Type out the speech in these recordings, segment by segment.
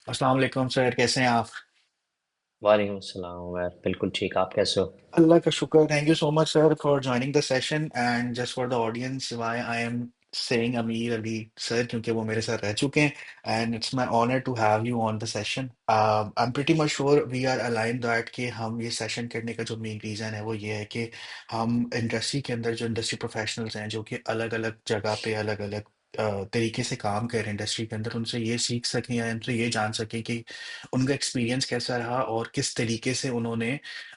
अस्सलाम वालेकुम सर, कैसे हैं आप? वालेकुम सलाम यार, बिल्कुल ठीक। आप कैसे हो? अल्लाह का शुक्र। Thank you so much sir for joining the session and just for the audience why I am saying अमीर अली सर, क्योंकि वो मेरे साथ रह चुके हैं and it's my honour to have you on the session. I am pretty much sure we are align that कि हम ये सेशन करने का जो मेन रीज़न है वो ये है कि हम इंडस्ट्री के अंदर जो इंडस्ट्री प्रोफेशनल्स हैं जो कि अलग अलग जगह पे अलग अलग तरीके से काम कर रहे हैं इंडस्ट्री के अंदर, उनसे ये सीख सकें या उनसे ये जान सकें कि उनका एक्सपीरियंस कैसा रहा और किस तरीके से उन्होंने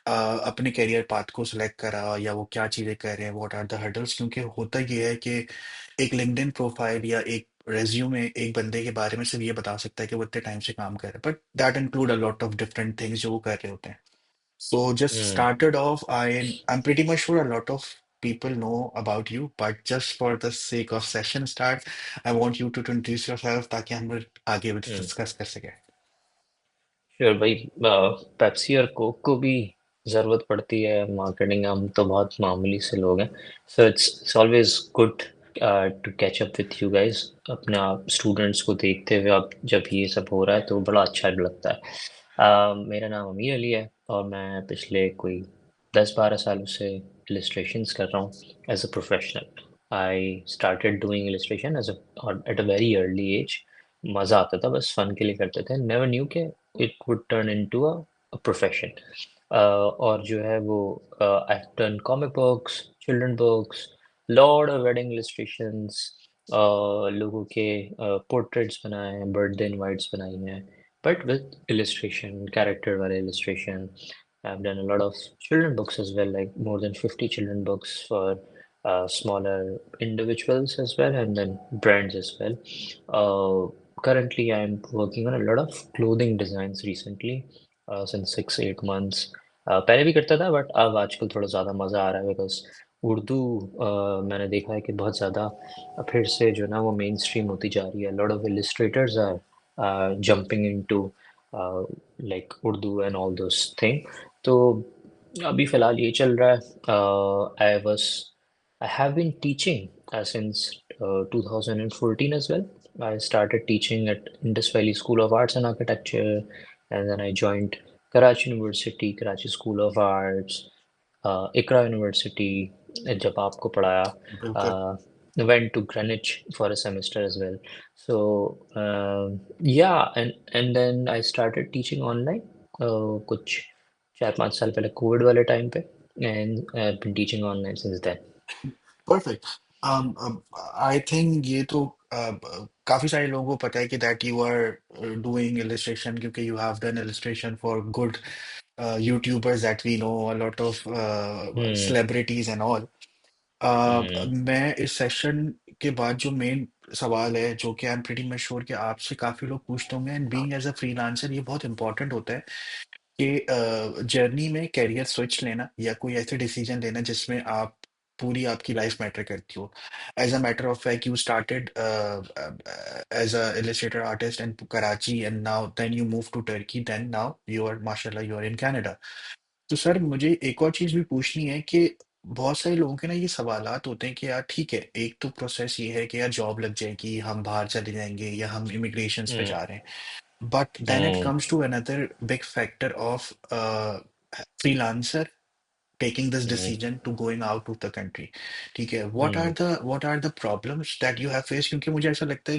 अपने करियर पाथ को सिलेक्ट करा या वो क्या चीज़ें कर रहे हैं, व्हाट आर द हर्डल्स। क्योंकि होता ये है कि एक लिंक्डइन प्रोफाइल या एक रेज्यूमे एक बंदे के बारे में सिर्फ ये बता सकता है कि वो इतने टाइम से काम कर रहा है, but that include a lot of different things जो वो कर रहे होते हैं। So just hmm. Started off I am pretty much sure a lot of people know about you, but just for the sake of session start, I want you to introduce yourself ताकि हम लोग आगे भी हम्म। Discuss कर सकें। Sure भाई। Pepsi और Coke को भी ज़रूरत पड़ती है मार्केटिंग। हम तो बहुत मामूली से लोग हैं। So it's always good to catch up with you guys. अपने आप स्टूडेंट्स को देखते हुए अब जब ये सब हो रहा है तो बड़ा अच्छा लगता है। मेरा नाम अमीर अली है और मैं पिछले कोई 10-12 सालों से इलस्ट्रेशंस कर रहा हूँ as a professional. I started doing illustration as at a very early age. मज़ा आता था, बस फन के लिए करते थे। नेवर न्यू के it would turn into a profession. और जो है वो I have done comic books, children books, lot of wedding illustrations, लोगों के पोर्ट्रेट्स बनाए हैं, बर्थडे इनवाइट्स बनाई हैं, but with illustration, character वाले illustration. I've done a lot of children books as well, like more than 50 children books for smaller individuals as well, and then brands as well. Currently, I'm working on a lot of clothing designs recently, since 6-8 months. पहले भी करता था, but अब आजकल थोड़ा ज़्यादा मज़ा आ रहा है बिकॉज उर्दू मैंने देखा है कि बहुत ज़्यादा फिर से जो ना वो मेन स्ट्रीम होती जा रही है। Lot of illustrators are jumping into like Urdu and all those thing. तो अभी फ़िलहाल ये चल रहा है। I have been teaching since 2014 as well. I started teaching at Indus Valley School of Arts and Architecture, and then I joined Karachi University, Karachi School of Arts, Ikra University, जब आपको पढ़ाया, बिल्कुल। went to Greenwich for a semester as well. So yeah, and then I started teaching online कुछ 4-5 साल पहले Covid वाले time पे, and I've been teaching online since then. Perfect. I think ये तो काफी सारे लोगों को पता है कि that you are doing illustration, क्योंकि you have done illustration for good YouTubers that we know, a lot of hmm. Celebrities and all. Hmm. मैं इस सेशन के बाद जो मेन सवाल है जो कि I am pretty much sure कि आपसे काफी लोग पूछते होंगे, and being as a freelancer ये बहुत इंपॉर्टेंट होता है कि जर्नी में कैरियर स्विच लेना या कोई ऐसे डिसीजन लेना जिसमें आप पूरी आपकी लाइफ मैटर करती हो। As a matter of fact you started as a illustrator artist in Karachi and now then you move to Turkey, then now you are माशाल्लाह यू आर इन कनाडा। तो सर मुझे एक और चीज भी पूछनी है कि बहुत सारे लोगों के ना ये सवालात होते हैं कि यार ठीक है, एक तो प्रोसेस ये है कि यार जॉब लग जाएगी, हम बाहर चले जाएंगे या हम इमिग्रेशन पे हम्म। जा रहे हैं, but then it hmm. comes to another big factor of freelancer taking this hmm. decision to going out of the country। ठीक है, हम्म। what are the problems that you have faced? क्योंकि मुझे ऐसा लगता है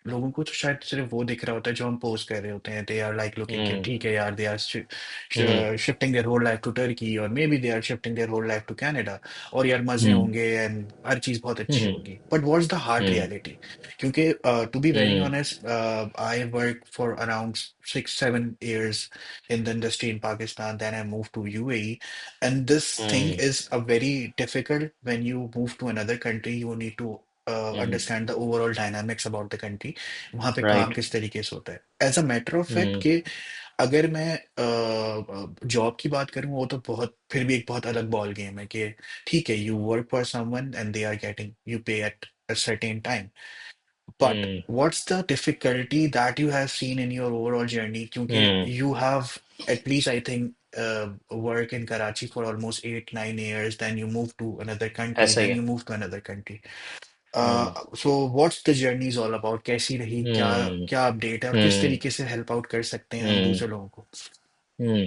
लोगों को तो शायद सिर्फ वो दिख रहा होता है जो हम पोस्ट कर रहे होते हैं, दे आर लाइक लुकिंग कि हम्म। ठीक है यार, they are hmm. Shifting their whole life to Turkey और maybe they are shifting their whole life to Canada, और यार मजे हम्म। होंगे एंड हर चीज बहुत अच्छी हम्म। होगी, but what's the hard hmm. Reality? क्योंकि to be very hmm. Honest, I work for around 6-7 years in the industry in Pakistan, then I moved to UAE, and this thing hmm. is a very difficult when you move to another country, you need to hmm. understand the overall dynamics about the country, वहाँ पे काम right. किस तरीके से होता है। As a matter of fact hmm. कि अगर मैं जॉब की बात करूँ, वो तो बहुत फिर भी एक बहुत अलग बॉल गेम है कि ठीक है, you work for someone and they are getting you pay at a certain time, but hmm. what's the difficulty that you have seen in your overall journey? क्योंकि हम्म। you have at least I think work in Karachi for almost 8-9 years, then you move to another country, ऐसा ही then है। you move to another country. Hmm so what's the journey is all about, कैसी रही, क्या हम्म क्या update है और किस हम्म तरीके से हेल्प आउट कर सकते हैं हम हम्म दूसरे लोगों को। हम्म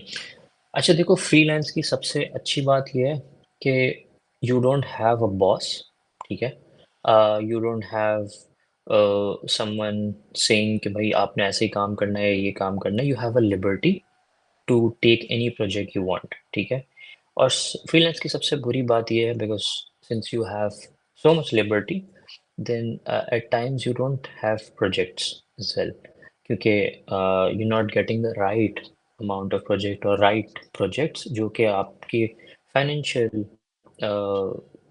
अच्छा देखो, फ्रीलांस की सबसे अच्छी बात यह है कि you don't have a boss, ठीक है। You don't have someone saying कि भाई आपने ऐसे ही काम करना है, ये काम करना है। You have a liberty to take any project you want, ठीक है। और फ्रीलांस की सबसे बुरी बात यह है, because since you have so much liberty, then at times you don't have projects as well, क्योंकि you not getting the right amount of project और राइट प्रोजेक्ट्स जो कि आपके फाइनेंशियल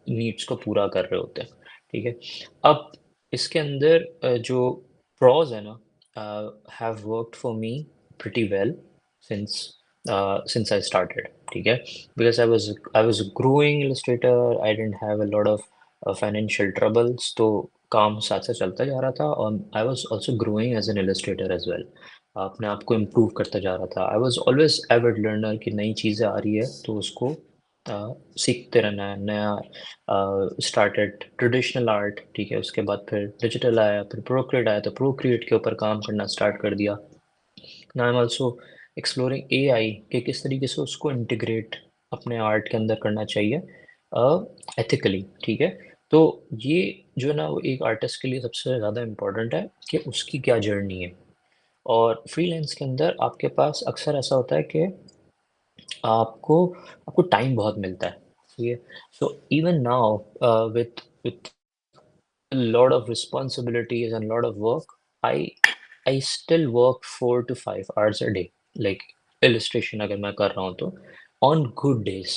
नीड्स को पूरा कर रहे होते हैं, ठीक है। अब इसके अंदर जो प्रॉज है ना, have worked for me pretty well since since I started, ठीक है। Because I was a growing illustrator, I didn't have a lot of financial troubles, तो काम साथ साथ चलता जा रहा था। और I was also growing as an illustrator as well, अपने आप को improve करता जा रहा था। I was always avid learner कि नई चीज़ें आ रही है तो उसको सीखते रहना है। नया स्टार्टेड ट्रेडिशनल आर्ट, ठीक है, उसके बाद फिर डिजिटल आया, फिर प्रोक्रिएट आया, तो प्रोक्रिएट के ऊपर काम करना स्टार्ट कर दिया। Now I am also exploring AI कि किस तरीके से उसको इंटीग्रेट अपने आर्ट के अंदर करना चाहिए एथिकली, ठीक है। तो ये जो है ना, वो एक आर्टिस्ट के लिए सबसे ज़्यादा इम्पोर्टेंट है कि उसकी क्या जर्नी है। और फ्रीलांस के अंदर आपके पास अक्सर ऐसा होता है कि आपको आपको टाइम बहुत मिलता है, ठीक है। So even now with a lot of responsibilities and a lot of work, I I still work 4 to 5 hours a day. Like illustration अगर मैं कर रहा हूँ तो on good days.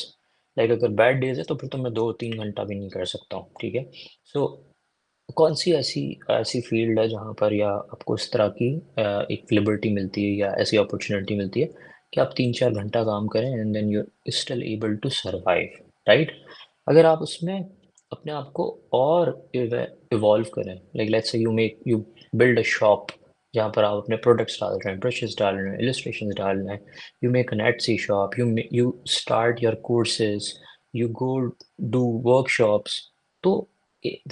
Like अगर bad days है तो फिर तो मैं 2-3 घंटा भी नहीं कर सकता हूँ, ठीक है। So कौन सी ऐसी ऐसी फील्ड है जहाँ पर या आपको इस तरह की एक लिबर्टी मिलती है या ऐसी अपॉर्चुनिटी मिलती है कि आप 3-4 घंटा काम करें and then you still able to survive, right. अगर आप उसमें अपने आप को और इवॉल्व करें, like let's say you build a shop जहाँ पर आप अपने प्रोडक्ट्स डाल रहे हैं, ब्रशेस डाल रहे हैं, इलस्ट्रेशंस डाल रहे हैं, you make an Etsy shop, you start your courses, you go do workshops, तो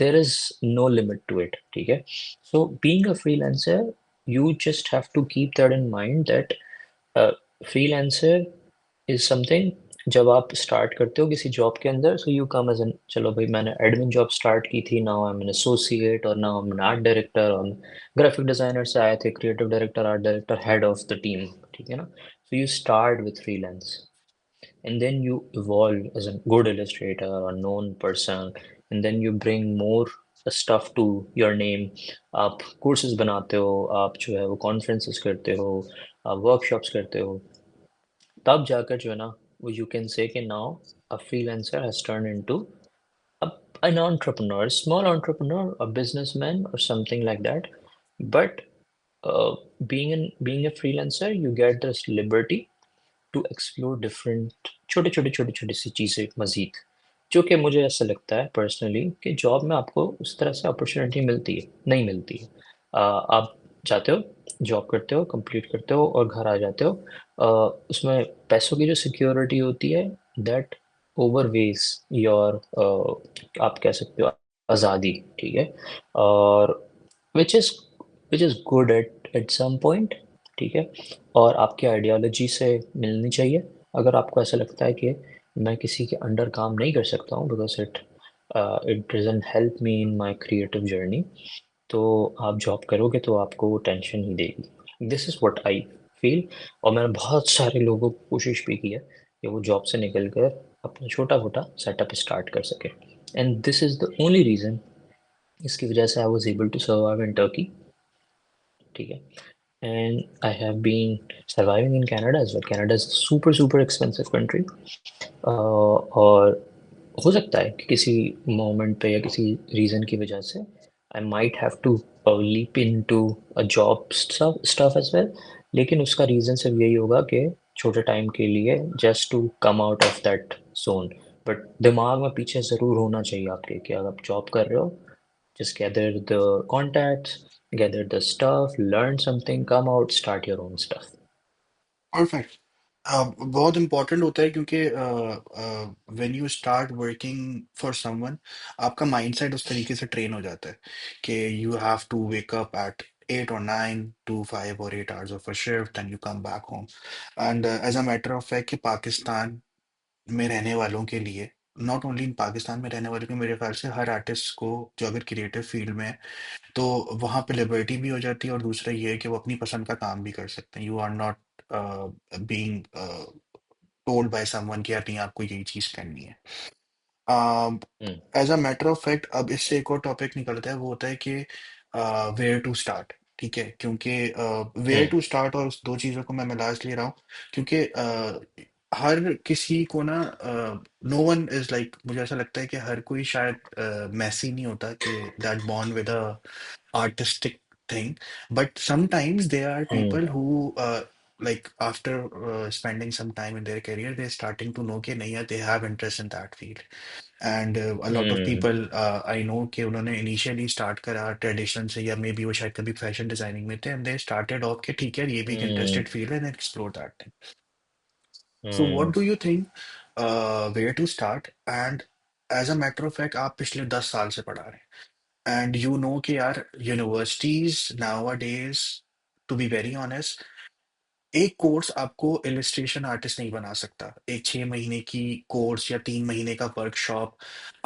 there is no limit to it, ठीक है। So being a freelancer, you just have to keep that in mind that freelancer is something, जब आप start करते हो किसी job के अंदर, so you come as an, चलो भाई मैंने एडमिन जॉब स्टार्ट की थी, now I am an associate, और now I am an art director, और ग्राफिक डिजाइनर से आए थे creative director, art director, head of the team, ठीक है ना। So you start with freelance and then you evolve as a good illustrator or known person, and then you bring more stuff to your name। आप courses बनाते हो, आप जो है वो conferences करते हो, आप workshops करते हो, तब जाकर जो है ना, वो you can say कि now a freelancer has turned into a, an entrepreneur, small entrepreneur, a businessman or something like that। But being a freelancer, you get this liberty to explore different छोटे छोटे छोटे छोटी सी चीज़ें मज़ीद, जो कि मुझे ऐसा लगता है पर्सनली कि जॉब में आपको उस तरह से अपॉर्चुनिटी मिलती है नहीं मिलती है। आप जाते हो, जॉब करते हो, कंप्लीट करते हो और घर आ जाते हो। उसमें पैसों की जो सिक्योरिटी होती है, दैट ओवरवेज योर, आप कह सकते हो, आज़ादी, ठीक है। और which is which is good at some point, ठीक है। और आपकी आइडियोलॉजी से मिलनी चाहिए। अगर आपको ऐसा लगता है कि मैं किसी के अंडर काम नहीं कर सकता हूँ because it doesn't help me in my creative journey, तो आप जॉब करोगे तो आपको वो टेंशन ही देगी। This is what I feel. और मैंने बहुत सारे लोगों को कोशिश भी की है कि वो जॉब से निकल कर अपना छोटा मोटा सेटअप स्टार्ट कर सके, and this is the only reason, इसकी वजह से I was able to survive in Turkey, ठीक है। And I have been surviving in Canada as well. Canada is a super super expensive country. और हो सकता है कि किसी मोमेंट पे या किसी रीज़न की वजह से I might have to leap in to a job stuff as well, लेकिन उसका रीज़न सिर्फ यही होगा कि छोटे टाइम के लिए, just to come out of that zone. But दिमाग में पीछे ज़रूर होना चाहिए आपके कि अगर आप जॉब कर रहे हो, just gather the contacts, gather the stuff, learn something, come out, start your own stuff. Perfect. बहुत इम्पोर्टेंट होता है क्योंकि when you start working for someone, आपका माइंडसेट उस तरीके से ट्रेन हो जाता है कि you have to wake up at 8 or 9 to 5 or 8 hours of a shift and you come back home. And as a matter of fact कि पाकिस्तान में रहने वालों के लिए, नॉट ओनली इन पाकिस्तान में रहने वालों के, मेरे ख्याल से हर आर्टिस्ट को जो अगर क्रिएटिव फील्ड में है तो वहाँ पे लिबर्टी भी हो जाती है, और दूसरा ये है कि वो अपनी पसंद का काम भी कर सकते हैं। You are not being told by someone कि यार नहीं आपको यही चीज करनी है। Hmm as a matter of fact अब इससे एक और टॉपिक निकलता है, वो होता है कि वेयर टू स्टार्ट। ठीक है, क्योंकि वेयर हम्म टू स्टार्ट और उस दो चीज़ों को मैं मिला इसलिए रहा हूँ क्योंकि हर किसी को ना, नो वन इज लाइक, मुझे ऐसा लगता है कि हर कोई शायद मैसी नहीं होता कि that born with a artistic thing, but sometimes there are hmm people who like after spending some time in their career they're starting to know कि नहीं यार they have interest in that field. And a lot of hmm people I know कि उन्होंने initially start करा tradition से, या may be वो शायद कभी फैशन डिजाइनिंग में थे, and they started off कि ठीक है ये भी एक हम्म इंटरेस्टेड फील्ड है, and explore that thing. So hmm what do you think where to start? And as a matter of fact आप पिछले 10 साल से पढ़ा रहे हैं, and you know कि यार universities nowadays, to be very honest, एक कोर्स आपको इलस्ट्रेशन आर्टिस्ट नहीं बना सकता। एक 6 महीने की कोर्स या 3 महीने का वर्कशॉप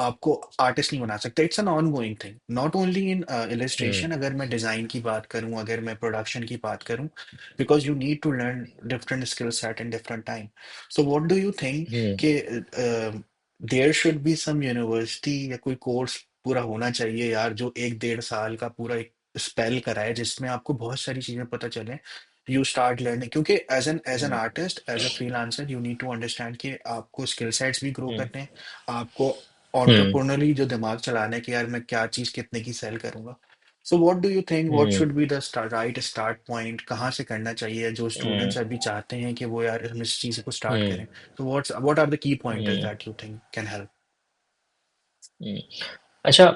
आपको आर्टिस्ट नहीं बना सकता। It's an on going thing, not only in hmm illustration. अगर मैं डिजाइन की बात करूं, अगर मैं प्रोडक्शन की बात करूं, because you need to learn different skill set in different time. So what do you think hmm कि there should be some university या कोई कोर्स पूरा होना चाहिए यार, जो 1 1.5 साल का पूरा एक स्पेल कराए, जिसमें आपको बहुत सारी चीजें पता चले, यू स्टार्ट लर्निंग। क्योंकि as an hmm artist, as a freelancer, you need to understand कि आपको स्किल सेट्स भी ग्रो हम्म करने हैं, आपको हम्म ऑन्टरप्रनरली जो दिमाग चलाना है कि यार मैं क्या चीज कितने की सेल करूंगा। सो what do you think what hmm should be the right start point, कहाँ से करना चाहिए जो हम्म स्टूडेंट्स अभी चाहते हैं कि वो यार हम इस चीज को स्टार्ट हम्म करें। तो what are the key pointers hmm that you think can help? Hmm. अच्छा,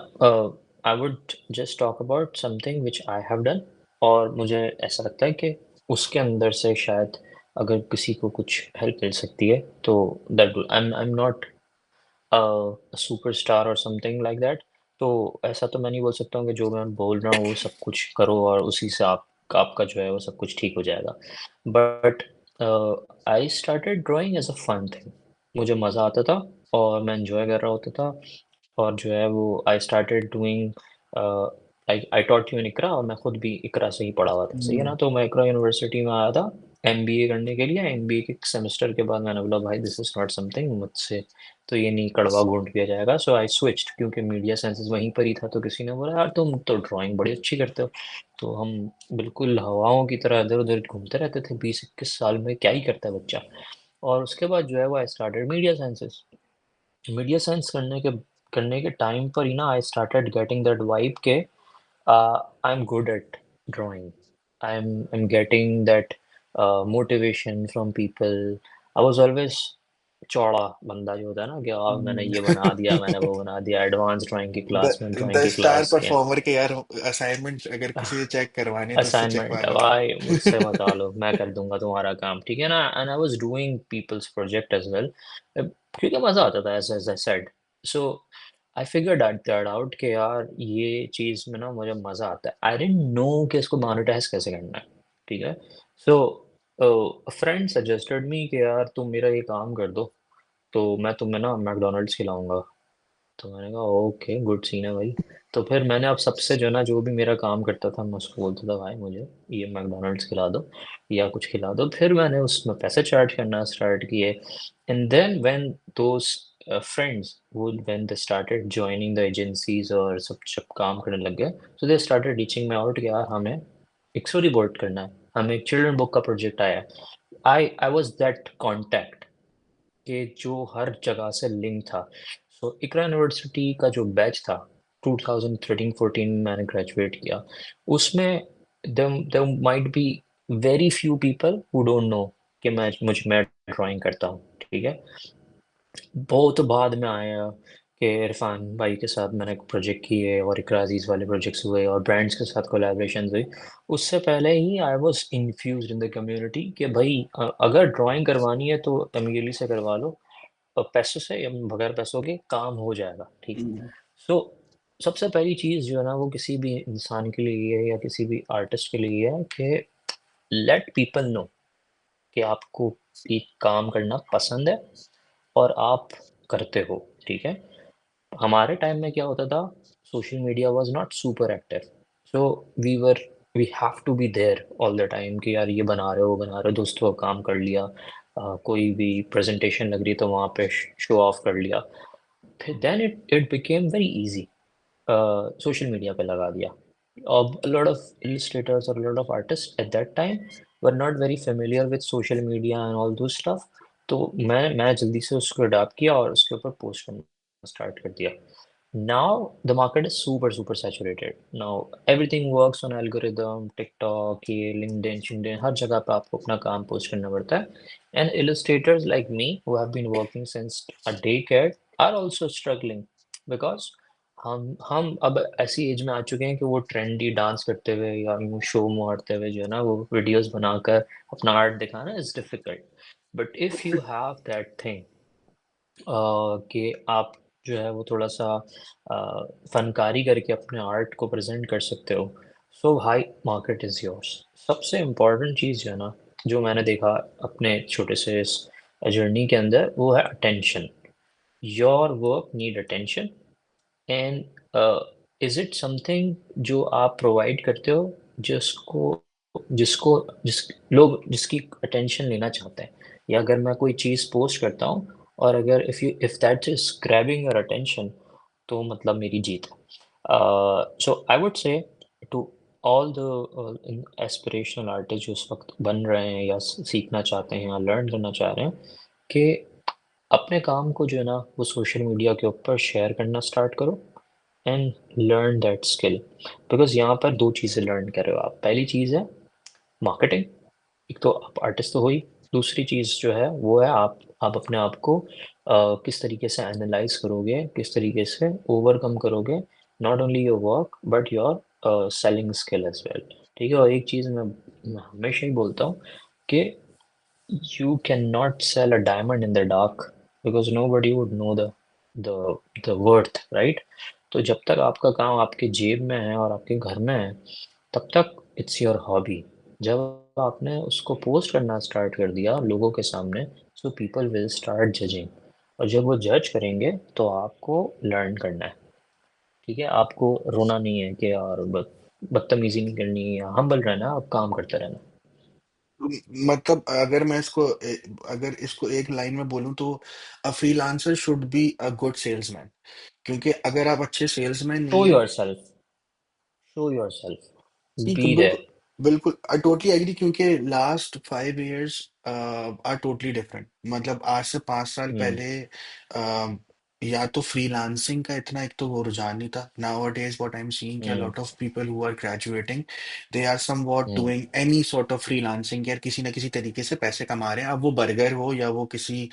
I would just talk about something which I have done, और मुझे ऐसा लगता है कि उसके अंदर से शायद अगर किसी को कुछ हेल्प मिल सकती है तो that I am not superstar और समथिंग लाइक दैट। तो ऐसा तो मैं नहीं बोल सकता हूँ कि जो मैं बोल रहा हूँ वो सब कुछ करो और उसी से आपका जो है वो सब कुछ ठीक हो जाएगा। But I started drawing as a fun thing. मुझे मज़ा आता था और मैं एंजॉय कर रहा होता था, और जो है वो I started doing, like I taught you in Iqra, और मैं खुद भी इकरा से ही पढ़ा हुआ था, सही है ना। तो मैं इकरा यूनिवर्सिटी में आया था एमबीए करने के लिए। एमबीए के सेमेस्टर के बाद मैंने बोला भाई दिस इज़ नॉट समथिंग, मुझसे तो ये नहीं कड़वा घूंट पिया जाएगा। सो आई स्विच्ड, क्योंकि मीडिया साइंसेस वहीं पर ही था। तो किसी ने बोला यार तुम तो ड्राइंग बड़ी अच्छी करते हो। तो हम बिल्कुल हवाओं की तरह इधर उधर घूमते रहते थे, 20 21 साल में क्या ही करता है बच्चा। और उसके बाद जो है वो I started media sciences. Media science करने के टाइम पर ही ना I started getting that vibe के I am good at drawing. I am getting that motivation from people. I was always चौड़ा बंदा जो होता है ना कि मैंने ये बना दिया, मैंने वो बना दिया, एडवांस ड्राइंग की द क्लास में, drawing the key star class के। परफॉर्मर के यार असाइनमेंट अगर किसी से चेक करवाने तो उससे चेकवा असाइनमेंट लो यार। भाई मुझसे मचा लो, मैं कर दूंगा तुम्हारा काम, ठीक है ना। And I was doing people's project as well, क्योंकि मजा आता था, as I said. So I figured that out कि यार ये चीज में ना मुझे मजा आता है। आई डिडंट नो कि इसको मोनेटाइज कैसे करना है, ठीक है। सो फ्रेंड सजेस्टेड मी कि यार तुम मेरा ये काम कर दो, तो मैं तुम्हें ना मैकडोनल्ड्स खिलाऊंगा। तो मैंने कहा ओके, गुड सीन है भाई। तो फिर मैंने अब सबसे जो है ना, जो भी मेरा काम करता था मैं उसको बोलता था भाई मुझे ये मैकडोनल्ड्स खिला दो या कुछ खिला दो। फिर मैंने उसमें पैसे चार्ज करना स्टार्ट किए। And then when those friends वो when they started joining the agencies और सब जब काम करने लग गए, so they started reaching me out कि यार हमें एक स्टोरी बोर्ड करना है, हमें एक चिल्ड्रन बुक का प्रोजेक्ट आया है। आई वाज दैट कॉन्टैक्ट कि जो हर जगह से लिंक था। सो इकरा यूनिवर्सिटी का जो बैच था 2013-14 में मैंने ग्रेजुएट किया, उसमें there might be very few people who don't know कि मैं ड्राइंग करता हूँ, ठीक है। बहुत बाद में आया कि इरफान भाई के साथ मैंने प्रोजेक्ट किए और इकराजीज वाले प्रोजेक्ट्स हुए और ब्रांड्स के साथ कोलैबोरेशन हुई। उससे पहले ही I was infused in the community कि भाई अगर ड्राइंग करवानी है तो अमीरली से करवा लो, पैसों से या बगैर पैसों के काम हो जाएगा, ठीक है। हम्म, सो सबसे पहली चीज़ जो है ना वो किसी भी इंसान के लिए ये है या किसी भी आर्टिस्ट के लिए ये है कि लेट पीपल नो कि आपको ये काम करना पसंद है और आप करते हो, ठीक है। हमारे टाइम में क्या होता था, social media was not super active, so we were we have to be there all the time कि यार ये बना रहे हो वो बना रहे हो, दोस्तों का काम कर लिया, कोई भी प्रेजेंटेशन लग रही तो वहाँ पे शो ऑफ कर लिया। फिर then it became very easy, social media पे लगा दिया। अब a lot of illustrators or a lot of artists at that time were not very familiar with social media and all those stuff, तो मैं जल्दी से उसको अडॉप्ट किया और उसके ऊपर पोस्ट करना स्टार्ट कर दिया। Now the market is super super saturated. Now everything works on algorithm, TikTok, ये LinkedIn, LinkedIn, हर जगह पे आपको अपना काम पोस्ट करना पड़ता है। And illustrators like me who have been working since a decade are also struggling because हम अब ऐसी एज में आ चुके हैं कि वो ट्रेंडी डांस करते हुए या यूं शो मारते हुए जो है ना वो वीडियोस बनाकर अपना आर्ट दिखाना is difficult. But if you have that thing कि आप जो है वो थोड़ा सा फनकारी करके अपने आर्ट को प्रेजेंट कर सकते हो, सो हाई मार्केट इज़ योर्स। सबसे इम्पोर्टेंट चीज़ जो है ना जो मैंने देखा अपने छोटे से इस जर्नी के अंदर वो है attention. Your work need attention, and is it something जो आप प्रोवाइड करते हो जिसको जिसको जिस लोग जिसकी अटेंशन लेना चाहते हैं, या अगर मैं कोई चीज़ पोस्ट करता हूँ और अगर if that is grabbing your attention तो मतलब मेरी जीत है। So I would say to all the aspirational artist जो इस वक्त बन रहे हैं या सीखना चाहते हैं या लर्न करना चाह रहे हैं कि अपने काम को जो है ना वो सोशल मीडिया के ऊपर शेयर करना स्टार्ट करो and learn that skill. Because यहाँ पर दो चीज़ें लर्न कर रहे हो आप। पहली चीज़ है मार्केटिंग, एक तो आप आर्टिस्ट तो हो ही, दूसरी चीज़ जो है वो है आप अपने आप को किस तरीके से एनालाइज करोगे, किस तरीके से ओवरकम करोगे not only your work but your selling skill as well, ठीक है। और एक चीज़ मैं हमेशा ही बोलता हूँ कि you cannot sell a diamond in the dark because nobody would know the the worth, right? तो जब तक आपका काम आपके जेब में है और आपके घर में है तब तक इट्स योर हॉबी। जब आपने उसको पोस्ट करना स्टार्ट कर दिया लोगों के सामने, so people will start judging, और जब वो जज करेंगे तो आपको लर्न करना है, ठीक है। आपको रोना नहीं है कि यार बदतमीजी नहीं करनी है, हम्बल रहना है, आप काम करते रहना। मतलब अगर इसको एक लाइन में बोलूं तो a freelancer should be a good salesman, क्योंकि अगर आप अच्छे सेल्समैन शो नहीं है। Yourself, show yourself, ठीक, बी बिल्कुल देयर। बिल्कुल, आई टोटली एग्री, क्योंकि last 5 years are totally different. मतलब आज से 5 साल हम्म। पहले या तो फ्रीलांसिंग का इतना एक तो वो रुझान नहीं था। Nowadays what I am seeing कि hmm. Lot of people who are graduating, they are somewhat hmm. Doing any sort of freelancing, यार किसी ना किसी तरीके से पैसे कमा रहे हैं, अब वो बर्गर हो या वो किसी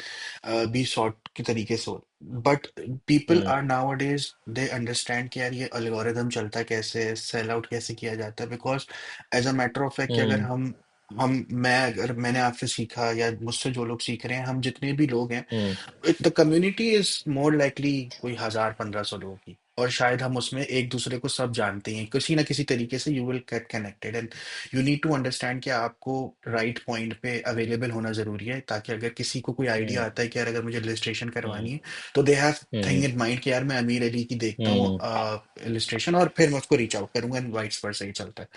भी सॉर्ट के तरीके से हो। But people hmm. Are nowadays they understand कि यार ये एल्गोरिदम चलता है कैसे, सेल आउट कैसे किया जाता है। Because as a matter of fact कि अगर हम्म। अगर मैंने आपसे सीखा या मुझसे जो लोग सीख रहे हैं, हम जितने भी लोग हैं, hmm. The community is more likely कोई 1000-1500 लोगों की, और शायद हम उसमें एक दूसरे को सब जानते हैं किसी ना किसी तरीके से। You will get connected and you need to understand कि आपको राइट पॉइंट पे अवेलेबल होना जरूरी है, ताकि अगर किसी को कोई हम्म। आइडिया आता है कि यार अगर मुझे इलस्ट्रेशन हम्म। करवानी है, तो they have hmm. Thing in mind कि यार मैं अमीर अली की देखता हूँ हम्म। इलस्ट्रेशन, और फिर मैं उसको रीच आउट करूंगा, एंड वाइस वर्सा ही चलता है।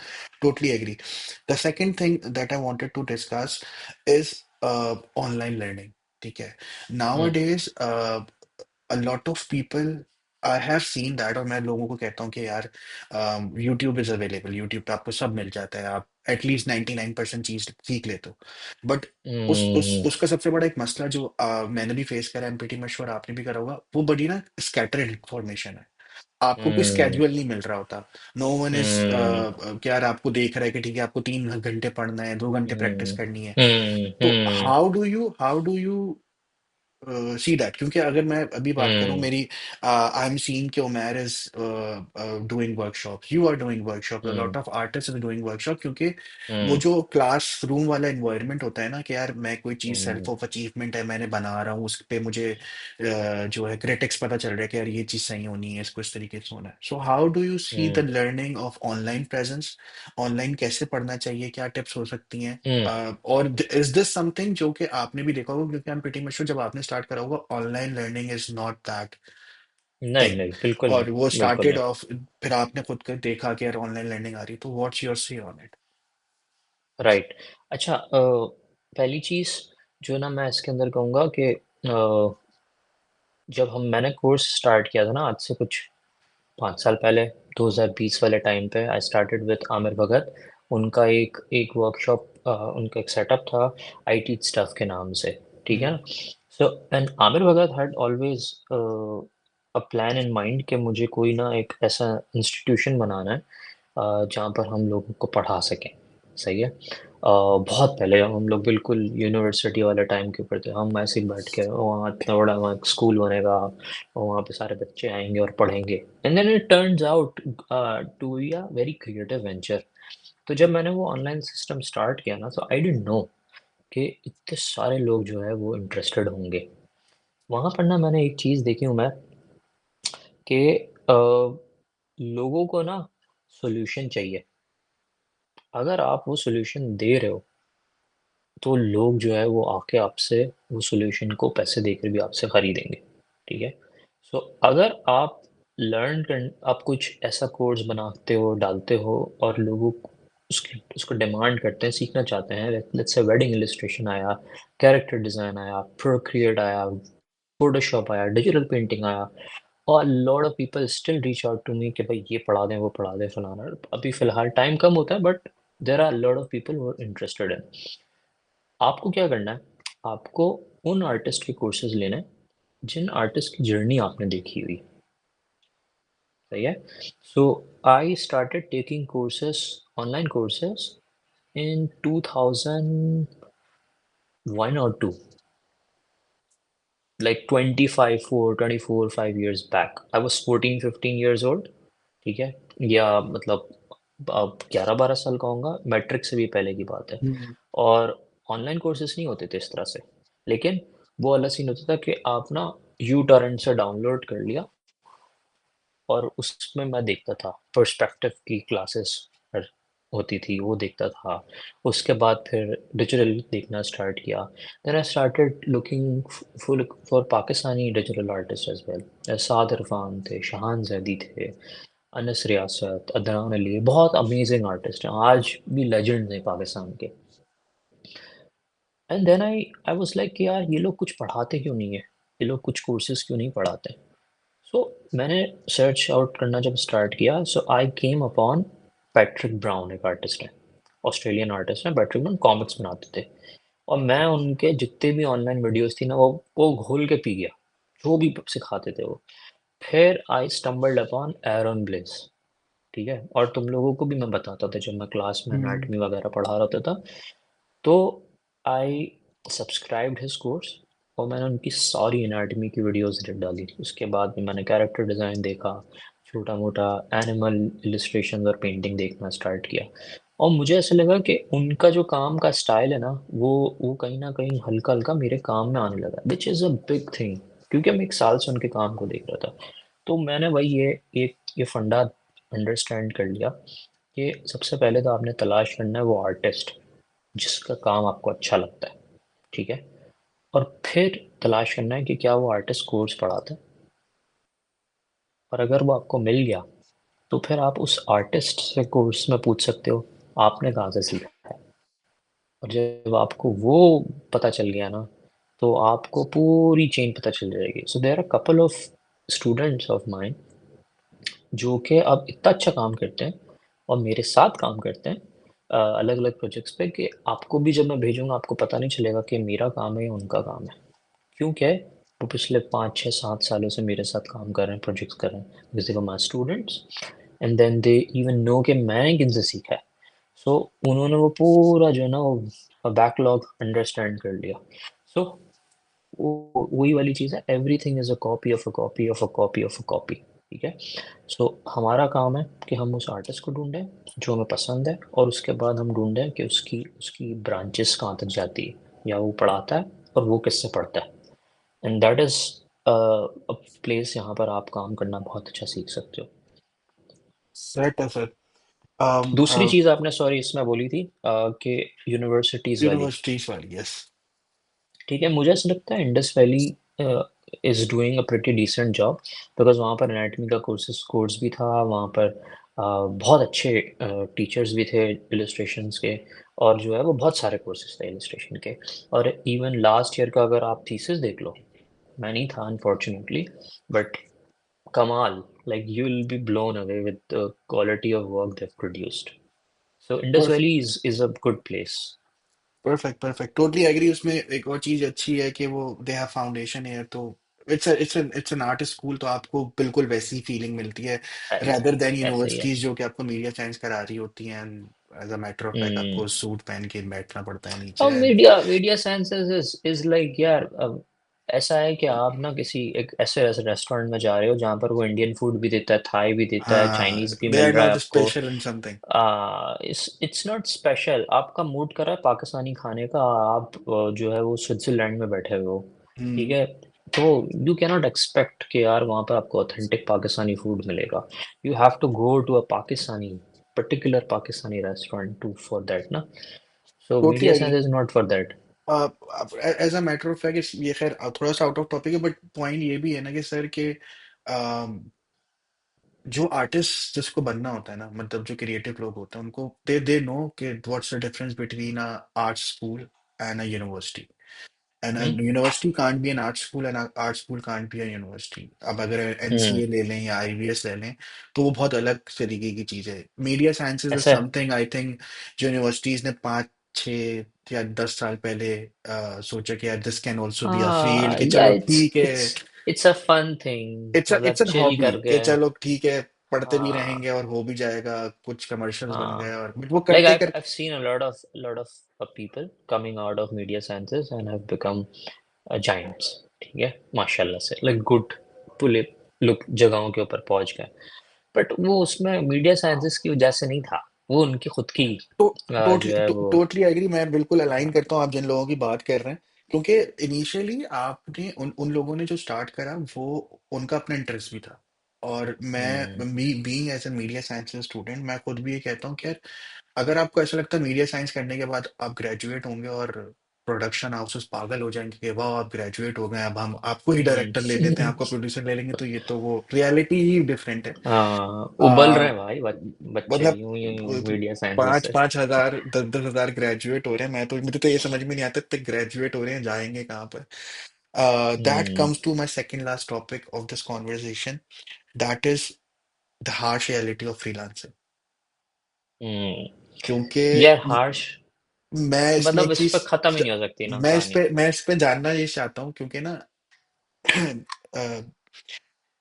Totally agree. The second thing that I wanted to discuss is online learning. ठीक है, हम्म। nowadays a lot of people, I have seen that, और मैं लोगों को कहता हूँ कि यार यूट्यूब इज अवेलेबल, यूट्यूब पे आपको सब मिल जाता है, आप एटलीस्ट 99% चीज सीख लेते हो। बट हम्म। उसका सबसे बड़ा एक मसला जो मैंने भी फेस करा है, एमपीटी मशवरा आपने भी करा होगा, वो बड़ी ना स्कैटर्ड इंफॉर्मेशन है। आपको कोई हम्म। स्केड्यूल नहीं मिल रहा होता। नो वन इज हम्म। क्या यार आपको देख रहा है कि ठीक है आपको 3 घंटे पढ़ना है, 2 घंटे प्रैक्टिस हम्म। करनी है। हम्म। तो hmm. How do you see that, क्योंकि अगर मैं अभी बात करूं हम्म। मेरी, आई एम सीइंग कि Umar is doing workshop, you are doing workshop, a hmm. Lot of artist is doing workshop, क्योंकि वो हम्म। जो क्लास रूम वाला इन्वायरमेंट होता है ना कि यार मैं कोई चीज हम्म। सेल्फ ऑफ अचीवमेंट है, मैंने बना रहा हूँ, उस पे मुझे जो है क्रिटिक्स पता चल रहा है कि यार ये चीज सही होनी है, इसको इस तरीके से होना है। So how do you see the hmm. Learning of online presence, online कैसे पढ़ना चाहिए, क्या टिप्स हो सकती हैं? हम्म। और इज दिस समथिंग जो कि आपने भी देखा होगा, क्योंकि आई एम प्रीटी मच श्योर जब आपने स्टार्ट करा होगा online learning is not that नहीं थिंग, नहीं, बिल्कुल नहीं। और वो बिल्कुल स्टार्टेड नहीं। ऑफ, फिर आपने खुद कर देखा कि यार ऑनलाइन लर्निंग आ रही है, तो व्हाट्स योर से ऑन इट? राइट। अच्छा, पहली चीज जो ना मैं इसके अंदर कहूँगा कि जब हम मैंने कोर्स स्टार्ट किया था ना, आज से कुछ 5 साल पहले, 2020 वाले टाइम पे, आई स्टार्टेड विद आमिर भगत। उनका एक एक वर्कशॉप, उनका एक सेटअप था, आई टीच स्टफ के नाम से। ठीक है हम्म। ना? So and Aamir Bhagat had always a plan in mind कि मुझे कोई ना एक ऐसा इंस्टीट्यूशन बनाना है जहाँ पर हम लोगों को पढ़ा सकें। सही है। बहुत पहले हम लोग बिल्कुल यूनिवर्सिटी वाले टाइम के ऊपर थे, हम ऐसे ही बैठ के वहाँ इतना बड़ा वहाँ स्कूल बनेगा और वहाँ पे सारे बच्चे आएंगे और पढ़ेंगे, and then it turns out to be a very creative venture. तो जब मैंने वो ऑनलाइन सिस्टम स्टार्ट किया ना, तो आई डिडंट नो कि इतने सारे लोग जो है वो इंटरेस्टेड होंगे। वहाँ पर ना मैंने एक चीज़ देखी हूँ मैं, कि लोगों को ना सॉल्यूशन चाहिए। अगर आप वो सॉल्यूशन दे रहे हो, तो लोग जो है वो आके आपसे वो सॉल्यूशन को पैसे देकर भी आपसे खरीदेंगे। ठीक है? सो अगर आप आप कुछ ऐसा कोर्स बनाते हो, डालते हो, और लोगों उसकी उसको डिमांड करते हैं, सीखना चाहते हैं, लेट्स से वेडिंग इलस्ट्रेशन आया, कैरेक्टर डिज़ाइन आया, प्रोक्रिएट आया, फ़ोटोशॉप आया, डिजिटल पेंटिंग आया, और lot of people still reach out to me कि भाई ये पढ़ा दें, वो पढ़ा दें, फलाना। अभी फ़िलहाल टाइम कम होता है, but there are lot of people who are interested in. आपको क्या करना है? आपको उन आर्टिस्ट के कोर्सेज़ लेने हैं, जिन आर्टिस्ट की जर्नी आपने देखी हुई। सही है? So I started taking courses, online courses, in 2001 or 2, like 5 years back. I was 14 15 years old. ठीक है? या मतलब अब 11 12 साल का होऊंगा, मैट्रिक से भी पहले की बात है। हम्म। और ऑनलाइन कोर्सेज नहीं होते थे इस तरह से, लेकिन वो वाला सीन होता था कि आप ना यू टॉरेंट से डाउनलोड कर लिया, और उसमें मैं देखता था, पर्सपेक्टिव की क्लासेस होती थी, वो देखता था। उसके बाद फिर डिजिटल देखना स्टार्ट किया। Then I started looking for Pakistani digital artist as well. Saad Irfan थे, शहान जैदी थे, अनस रियासत, अदनान अली, बहुत अमेजिंग आर्टिस्ट हैं, आज भी लेजेंड्स हैं पाकिस्तान के। And then I was like कि यार ये लोग कुछ पढ़ाते क्यों नहीं है, ये लोग कुछ कोर्सेज क्यों नहीं पढ़ाते। सो मैंने सर्च आउट करना जब स्टार्ट किया, सो आई केम अपॉन पैट्रिक ब्राउन, एक आर्टिस्ट है, ऑस्ट्रेलियन आर्टिस्ट है। पैट्रिक ब्राउन कॉमिक्स बनाते थे, और मैं उनके जितने भी ऑनलाइन वीडियोस थी ना, वो घोल के पी गया, जो भी सिखाते थे वो। फिर I stumbled upon Aaron Blaise. ठीक है? और तुम लोगों को भी मैं बताता था जब मैं क्लास में हम्म। एनाटमी वगैरह पढ़ा रहा होता था, तो आई सब्सक्राइब्ड हिज कोर्स, और मैंने उनकी सारी एनाटमी की वीडियोस डाली। उसके बाद में मैंने कैरेक्टर डिज़ाइन देखा, छोटा मोटा एनिमल इलस्ट्रेशन और पेंटिंग देखना स्टार्ट किया। और मुझे ऐसा लगा कि उनका जो काम का स्टाइल है ना, वो कहीं ना कहीं हल्का हल्का मेरे काम में आने लगा, which is a big thing, क्योंकि मैं एक साल से उनके काम को देख रहा था। तो मैंने वही ये फंडा अंडरस्टैंड कर लिया कि सबसे पहले तो आपने तलाश करना है वो आर्टिस्ट जिसका काम आपको अच्छा लगता है। ठीक है? और फिर तलाश करना है कि क्या वो आर्टिस्ट कोर्स पढ़ाता है, और अगर वो आपको मिल गया, तो फिर आप उस आर्टिस्ट से कोर्स में पूछ सकते हो आपने कहाँ से सीखा है। और जब आपको वो पता चल गया ना, तो आपको पूरी चेन पता चल जाएगी। So there are couple of students of mine जो कि अब इतना अच्छा काम करते हैं और मेरे साथ काम करते हैं अलग अलग प्रोजेक्ट्स पे, कि आपको भी जब मैं भेजूंगा आपको पता नहीं चलेगा कि मेरा काम है या उनका काम है। क्यों, क्या है? वो पिछले 5 6 7 सालों से मेरे साथ काम कर रहे हैं, प्रोजेक्ट्स कर रहे हैं, because they were my students, and then they even know कि मैं किनसे सीखा है। सो उन्होंने वो पूरा जो है ना वो बैकलॉग अंडरस्टैंड कर लिया। सो वो वही वाली चीज़ है, everything is a copy of a copy of a copy of a copy. ठीक है। सो हमारा काम है कि हम उस आर्टिस्ट को ढूंढें जो हमें पसंद है, और उसके बाद हम ढूंढें कि उसकी उसकी ब्रांचेस कहाँ तक जाती है, या वो पढ़ाता है और वो किससे पढ़ता है। And that is a place यहाँ पर आप काम करना बहुत अच्छा सीख सकते हो। सेट है सर। दूसरी चीज़ आपने सॉरी इसमें बोली थी कि यूनिवर्सिटीज़ वाली। यूनिवर्सिटीज वाली, यस। ठीक है, मुझे ऐसा लगता है Indus Valley is doing a pretty decent job, because वहाँ पर एनाटॉमी का कोर्स भी था, वहाँ पर बहुत अच्छे टीचर्स भी थे इलस्ट्रेशंस के, और जो है वो बहुत सारे कोर्सेज थे इलस्ट्रेशन के। और इवन लास्ट ईयर का अगर आप थीसिस देख लो, मैं नहीं था अनफॉर्चुनेटली, बट कमाल, like you will be blown away with the quality of work they produced. So Indus perfect, Valley is a good place. Perfect, perfect, totally agree. उसमें एक और चीज अच्छी है कि वो दे हैव फाउंडेशन है, तो इट्स एन आर्ट स्कूल, तो आपको बिल्कुल वैसी फीलिंग मिलती है ऐसे रेदर देन ऐसे ही है। यूनिवर्सिटीज जो कि आपको मीडिया साइंस करा रही होती हैं। As a matter of fact आपको हम्म। सूट पहन के बैठना पड़ता है नीचे अब and media media sciences is like यार, अब ऐसा है कि आप ना किसी एक ऐसे ऐसे रेस्टोरेंट में जा रहे हो जहाँ पर वो इंडियन फूड भी देता है, थाई भी देता है, हाँ, चाइनीज भी दे मिल आर रहा है नॉट आपको। Special in something. It's not special, आपका मूड कर रहा है पाकिस्तानी खाने का, आप जो है वो स्विट्जरलैंड में बैठे हुए हो। ठीक हम्म। है। तो यू कैनॉट एक्सपेक्ट कि यार वहाँ पर आपको ऑथेंटिक पाकिस्तानी फूड मिलेगा। You have to go to a Pakistani, particular Pakistani restaurant to for that ना। So totally media agree. science is not for that. As a matter of fact ये खैर थोड़ा सा आउट ऑफ टॉपिक है, बट पॉइंट ये भी है ना कि सर के जो आर्टिस्ट जिसको बनना होता है ना, मतलब जो क्रिएटिव लोग होते हैं उनको दे नो कि what's the difference between a art school and a university. And Hmm? University can't be an art school and art school can't be a university. अब अगर Hmm. एनसीए ले लें या आईवीएस ले लें तो वो बहुत अलग तरीके की चीज है। मीडिया साइंसेज इज ऐसे समथिंग आई थिंक जो यूनिवर्सिटीज ने 5 6 या 10 साल पहले सोचा कि यार this can also be a field, कि yeah, चलो it's ठीक है। it's it's a fun thing, it's मतलब एन चिल हॉबी करके। कि चलो ठीक है, पढ़ते भी रहेंगे हाँ और हो भी जाएगा, कुछ कमर्शियल्स बन गए हाँ। और but वो Like करते I've करते। seen a lot of people coming out of media sciences and have become giants। ठीक है, माशाल्लाह से, like good पुल लुक जगहों के ऊपर पहुंच गए। बट वो उसमें मीडिया साइंसेस की वजह से नहीं था, वो उनकी खुद की तो जो है वो। टोटली एग्री, मैं बिल्कुल अलाइन हाँ। करता हूँ आप जिन लोगों की बात कर रहे हैं। क्योंकि इनिशियली आपने उन उन लोगों ने जो स्टार्ट करा वो उनका अपना इंटरेस्ट भी था। और हम्म। मैं me being as a media science student मैं खुद भी ये कहता हूँ कि यार अगर आपको ऐसा लगता है मीडिया साइंस करने के बाद आप ग्रेजुएट होंगे और प्रोडक्शन हाउसेस पागल हो जाएंगे कि वाह आप ग्रेजुएट हो गए, अब हम आपको ही डायरेक्टर ले लेते हैं, हम्म। आपको प्रोड्यूसर ले लेंगे, तो ये तो वो रियलिटी ही डिफरेंट है। हाँ, उबल आ, रहे हैं भाई बच्चे मतलब यूं यूं तो मीडिया साइंसेस पाँच से। 5 हजार 10 10 हजार ग्रेजुएट हो रहे हैं, मैं तो मुझे तो ये समझ में नहीं आता इतने ग्रेजुएट हो रहे हैं जाएंगे कहाँ पर। That hmm. Comes to my second last topic of this conversation, that is the harsh reality of freelancing. Hmm. क्योंकि यार हार्श, मैं इसमें मतलब एक इस पे चीज खत्म ही नहीं हो सकती ना मैं कहानी। मैं इस पे जानना ये चाहता हूँ क्योंकि ना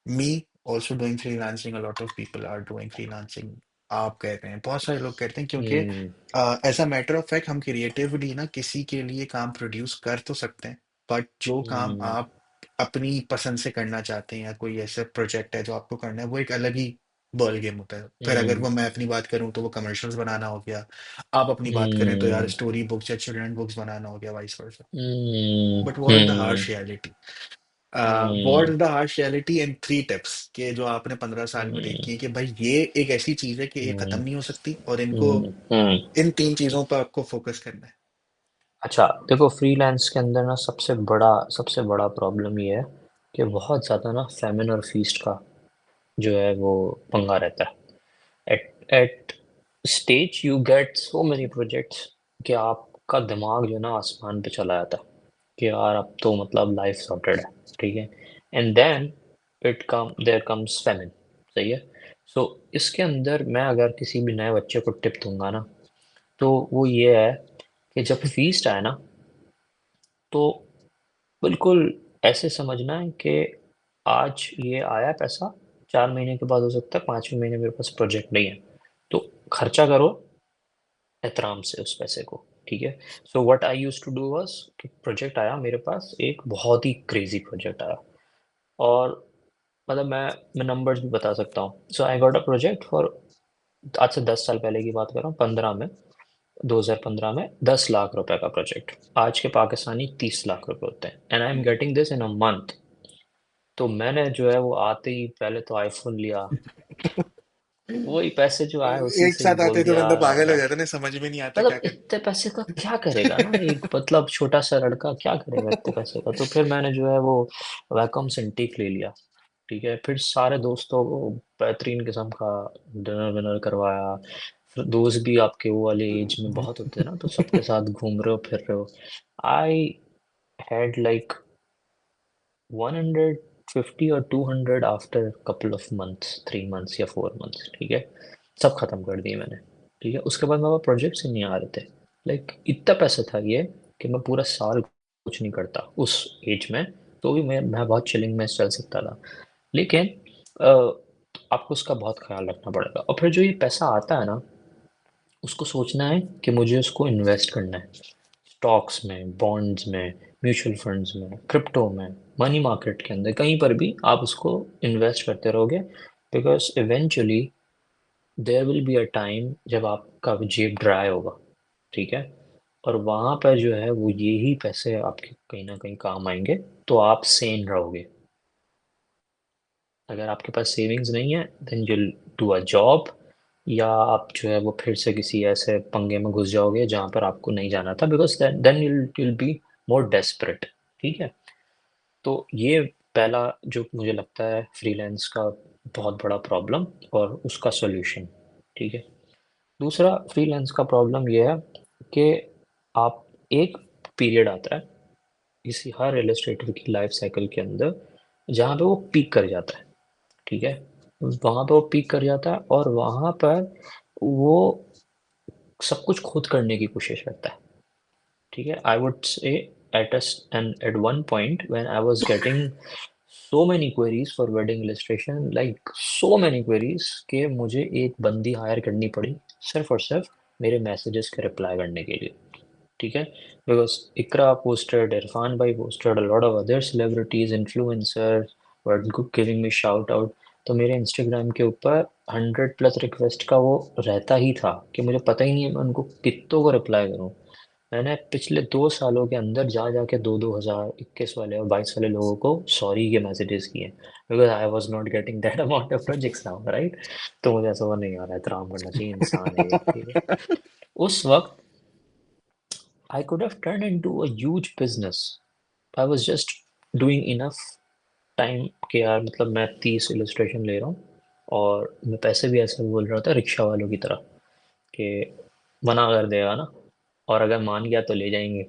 me also doing freelancing, a lot of people are doing freelancing. आप कह रहे हैं, बहुत सारे लोग कहते हैं, क्योंकि hmm. As a matter of fact हम क्रिएटिवली ना किसी के लिए काम प्रोड्यूस कर तो सकते हैं, बट जो काम हम्म। आप अपनी पसंद से करना चाहते हैं या कोई ऐसा प्रोजेक्ट है जो आपको करना है वो एक अलग ही बॉल गेम होता है। फिर अगर हम्म। वो मैं अपनी बात करूं तो वो कमर्शियल्स बनाना हो गया, आप अपनी बात करें तो यार हम्म। स्टोरी बुक्स या चिल्ड्रन बुक्स बनाना हो गया, vice versa. Hmm. But what is the hmm. Harsh reality? What hmm. Is the harsh reality in 3 tips के जो आपने 15 साल में देखी है कि भाई ये एक ऐसी चीज है कि ये खत्म हम्म। नहीं हो सकती और इनको हम्म। हम्म। इन 3 चीजों पर आपको फोकस करना है। अच्छा देखो, फ्रीलांस के अंदर ना सबसे बड़ा प्रॉब्लम ये है कि बहुत ज़्यादा ना फेमिन और फीस्ट का जो है वो पंगा रहता है। At stage you get so many projects कि आपका दिमाग जो है ना आसमान पे चला जाता है कि यार अब तो मतलब लाइफ सॉर्टेड है। ठीक है। And then it come there comes famine. सही है। सो इसके अंदर मैं अगर किसी भी नए बच्चे को टिप दूंगा ना, तो वो ये है कि जब फीस्ट आए ना, तो बिल्कुल ऐसे समझना है कि आज ये आया पैसा, 4 महीने के बाद हो सकता है 5वें महीने मेरे पास प्रोजेक्ट नहीं है, तो खर्चा करो एहतराम से उस पैसे को। ठीक है। So what I used to do was कि प्रोजेक्ट आया मेरे पास, एक बहुत ही क्रेजी प्रोजेक्ट आया, और मतलब मैं नंबर्स भी बता सकता हूँ। So I got a project for, आज से 10 साल पहले की बात कर रहा हूँ, 15 में, 2015 में 10 लाख रुपए का प्रोजेक्ट, आज के पाकिस्तानी 30 लाख रुपए होते हैं, and I am getting this in a month. तो मैंने जो है वो आते ही पहले तो आईफोन लिया, वही पैसे जो आए उसी एक से साथ बोल आते तो दिया बंदा पागल हो मैं, जाता ना, समझ में नहीं आता क्या मतलब करे। इतने पैसे का क्या करेगा ना एक मतलब छोटा सा लड़का, क्या करेगा इतने पैसे का। तो फिर मैंने जो है वो वैकम सिंटीक ले लिया। ठीक है, फिर सारे दोस्तों को बेहतरीन किस्म का डिनर विनर करवाया। फिर दोस्त भी आपके वो वाले एज में बहुत होते हैं ना, तो सबके साथ घूम रहे हो फिर रहे हो। आई हैड लाइक 150 और 200 after couple of months, 3 months या 4 मंथ्स। ठीक है, सब खत्म कर दिए मैंने। ठीक है, उसके बाद मेरे प्रोजेक्ट्स ही नहीं आ रहे थे। लाइक इतना पैसा था ये कि मैं पूरा साल कुछ नहीं करता उस एज में, तो भी मैं बहुत चिलिंग में चल सकता था। लेकिन अ, आपको उसका बहुत ख्याल रखना पड़ेगा, और फिर जो ये पैसा आता है ना, उसको सोचना है कि मुझे उसको इन्वेस्ट करना है, स्टॉक्स में, बॉन्ड्स में, म्यूचुअल फंड्स में, क्रिप्टो में, मनी मार्केट के अंदर, कहीं पर भी आप उसको इन्वेस्ट करते रहोगे, because eventually there will be a time जब आपका जेब ड्राई होगा। ठीक है, और वहां पर जो है वो यही पैसे आपके कहीं ना कहीं काम आएंगे, तो आप सेन रहोगे। अगर आपके पास सेविंग्स नहीं है, then you do a job, या आप जो है वो फिर से किसी ऐसे पंगे में घुस जाओगे जहां पर आपको नहीं जाना था, because then you'll be more desperate. ठीक है, तो ये पहला जो मुझे लगता है फ्रीलांस का बहुत बड़ा प्रॉब्लम और उसका सॉल्यूशन। ठीक है, दूसरा फ्रीलांस का प्रॉब्लम ये है कि आप, एक पीरियड आता है किसी हर इलस्ट्रेटर की लाइफ साइकिल के अंदर जहाँ पे वो पीक कर जाता है। ठीक है, वहां पर वो पीक कर जाता है, और वहां पर वो सब कुछ खुद करने की कोशिश करता है। ठीक है, I would say at one point when I was getting so many queries for wedding illustration, like so many queries, कि मुझे एक बंदी हायर करनी पड़ी सिर्फ और सिर्फ मेरे मैसेजेस के रिप्लाई करने के लिए। ठीक है, बिकॉज इकरा पोस्टेड, इरफान भाई posted, a lot of other celebrities, influencers were giving me shout out। तो मेरे इंस्टाग्राम के ऊपर 100+ रिक्वेस्ट का वो रहता ही था कि मुझे पता ही नहीं है मैं उनको कितनों को रिप्लाई करूँ। मैंने पिछले 2 सालों के अंदर जा जाके 2021 वाले और 22 वाले लोगों को सॉरी के मैसेजेस किए, because I was not getting that amount of projects now, right. तो मुझे ऐसा वो नहीं आ रहा है, एहतराम करना चाहिए, इंसान है ये। ठीक है, उस वक्त I could have turned into a huge business. I was just doing enough time कि यार मतलब मैं 30 इलस्ट्रेशन ले रहा हूँ, और मैं पैसे भी ऐसे बोल रहा था रिक्शा वालों की तरह कि मना कर देगा ना, और अगर मान गया तो ले जाएंगे।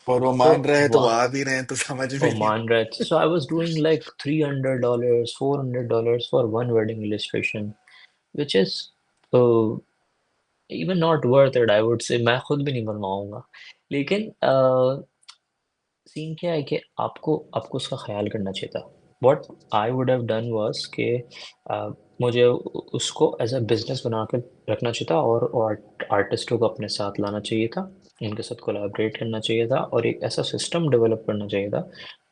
और वो तो मान रहे हैं तो वो वह आ भी रहे हैं, तो समझ में वो नहीं मान रहे थे, so I was doing like $300, $400 for one wedding illustration, which is even not worth it, I would say. मैं खुद भी नहीं बनवाऊंगा। लेकिन सीन क्या है कि आपको आपको उसका ख्याल करना चाहिए था। What I would have done was कि मुझे उसको एज अ बिजनेस बना के रखना चाहिए था, और आर्टिस्टों को अपने साथ लाना चाहिए था, उनके साथ कोलैबोरेट करना चाहिए था, और एक ऐसा सिस्टम डेवलप करना चाहिए था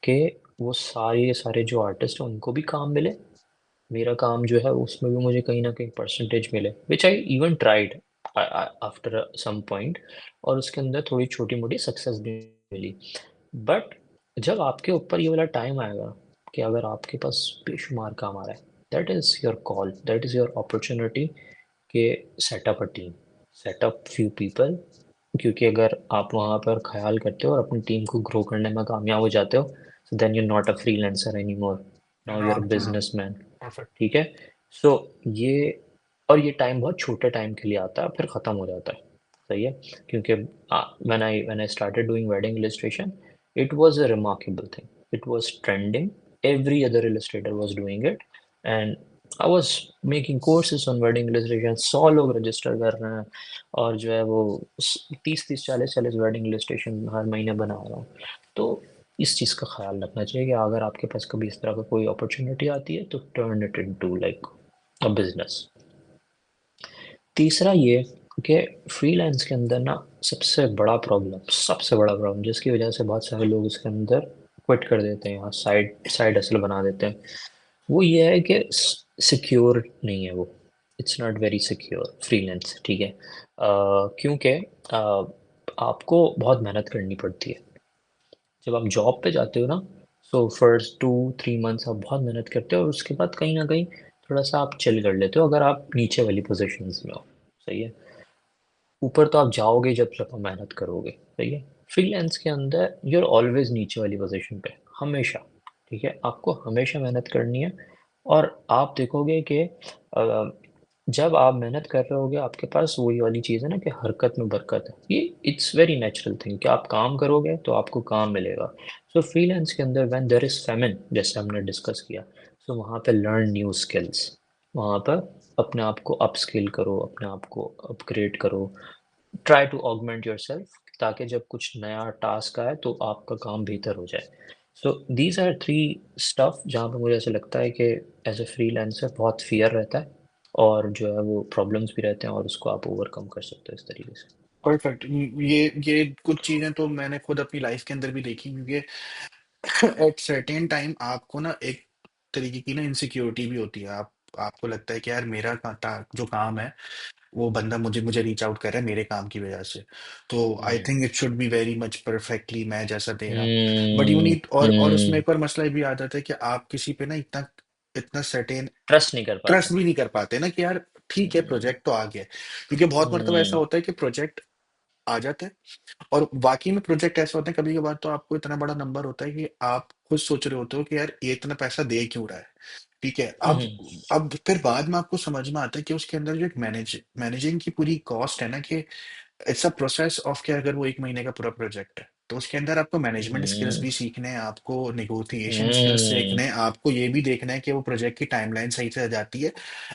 कि वो सारे सारे जो आर्टिस्ट हैं उनको भी काम मिले, मेरा काम जो है उसमें भी मुझे कहीं ना कहीं परसेंटेज मिले, which I even tried after some point, और उसके अंदर थोड़ी छोटी मोटी सक्सेस भी मिली। बट जब आपके ऊपर ये वाला टाइम आएगा कि अगर आपके पास बेशुमार काम आ रहा है, that is your call, that is your opportunity कि setup a team, setup few people. क्योंकि अगर आप वहाँ पर ख्याल करते हो और अपनी टीम को ग्रो करने में कामयाब हो जाते हो, so then you're not a freelancer anymore, now you're a हाँ, businessman। परफेक्ट। ठीक है, सो ये, और ये टाइम बहुत छोटे टाइम के लिए आता है फिर ख़त्म हो जाता है। सही है, क्योंकि when I started doing wedding illustration, it was a remarkable thing, it was trending, every other illustrator was doing it, and I was making courses on wedding illustration, 100 लोग रजिस्टर कर रहे हैं, और जो है वो 30 30 40 40 वेडिंग illustration हर महीने बना रहा हूँ। तो इस चीज़ का ख्याल रखना चाहिए कि अगर आपके पास कभी इस तरह का कोई अपॉर्चुनिटी आती है तो turn it into like a business. तीसरा ये कि फ्रीलांस के अंदर ना सबसे बड़ा प्रॉब्लम जिसकी वजह से बहुत सारे लोग इसके अंदर क्विट कर देते हैं या साइड साइड हसल बना देते हैं, वो ये है कि सिक्योर नहीं है वो। It's not very secure freelance, ठीक है। क्योंकि आपको बहुत मेहनत करनी पड़ती है जब आप जॉब पे जाते हो ना। सो फर्स्ट 2-3 मंथ्स आप बहुत मेहनत करते हो और उसके बाद कहीं ना कहीं थोड़ा सा आप चिल कर लेते हो अगर आप नीचे वाली पोजीशंस में हो। सही है। ऊपर तो आप जाओगे जब आप मेहनत करोगे। सही है। फ्रीलांस के अंदर यूर ऑलवेज नीचे वाली पोजीशन पे, हमेशा। ठीक है, आपको हमेशा मेहनत करनी है। और आप देखोगे कि जब आप मेहनत कर रहे होगे आपके पास वही वाली चीज़ है ना कि हरकत में बरकत है। ये इट्स वेरी नेचुरल थिंग कि आप काम करोगे तो आपको काम मिलेगा। सो फ्रीलांस के अंदर व्हेन देयर इज फेमिन, जैसे हमने डिस्कस किया, सो वहाँ पे लर्न न्यू स्किल्स। वहाँ पर अपने आप को अपस्किल करो, अपने आप को अपग्रेड करो, ट्राई टू ऑगमेंट योरसेल्फ, ताकि जब कुछ नया टास्क आए तो आपका काम बेहतर हो जाए। So these are three stuff जहाँ पे मुझे ऐसा लगता है कि एज ए फ्रीलांसर बहुत फियर रहता है और जो है वो प्रॉब्लम्स भी रहते हैं और उसको आप ओवरकम कर सकते हो इस तरीके से। परफेक्ट। ये कुछ चीजें तो मैंने खुद अपनी लाइफ के अंदर भी देखी, क्योंकि एट सर्टेन टाइम आपको ना एक तरीके की ना इनसिक्योरिटी भी होती है। आप आपको लगता है कि यार मेरा जो काम है, वो बंदा मुझे मुझे रीच आउट कर रहा है मेरे काम की वजह से। तो I hmm think it should be very much perfectly मैं जैसा दे रहा हूँ। बट यू हम्म नीड, और उसमें एक और मसला ये भी आ जाता है कि आप किसी पे ना इतना इतना सर्टेन ट्रस्ट नहीं कर पाते। ट्रस्ट भी नहीं कर पाते ना कि यार ठीक है हम्म प्रोजेक्ट तो आ गया है। क्योंकि बहुत मरतबा ऐसा हम्म होता है कि प्रोजेक्ट आ जाता है, और वाकई में प्रोजेक्ट ऐसे होते हैं कभी कभार तो आपको इतना बड़ा नंबर होता है कि आप खुद सोच रहे होते हो कि यार ये इतना पैसा दे क्यों रहा है। ठीक है। हम्म अब फिर बाद में आपको समझ में आता है कि उसके अंदर जो एक मैनेजिंग की पूरी कॉस्ट है ना, कि इट्स अ प्रोसेस ऑफ, कि अगर वो 1 महीने का पूरा प्रोजेक्ट है तो उसके अंदर आपको मैनेजमेंट स्किल्स हम्म भी सीखने हैं, आपको नेगोशिएशन स्किल्स हम्म सीखने हैं, आपको ये भी देखना है कि वो प्रोजेक्ट की टाइमलाइन सही से आ जाती है।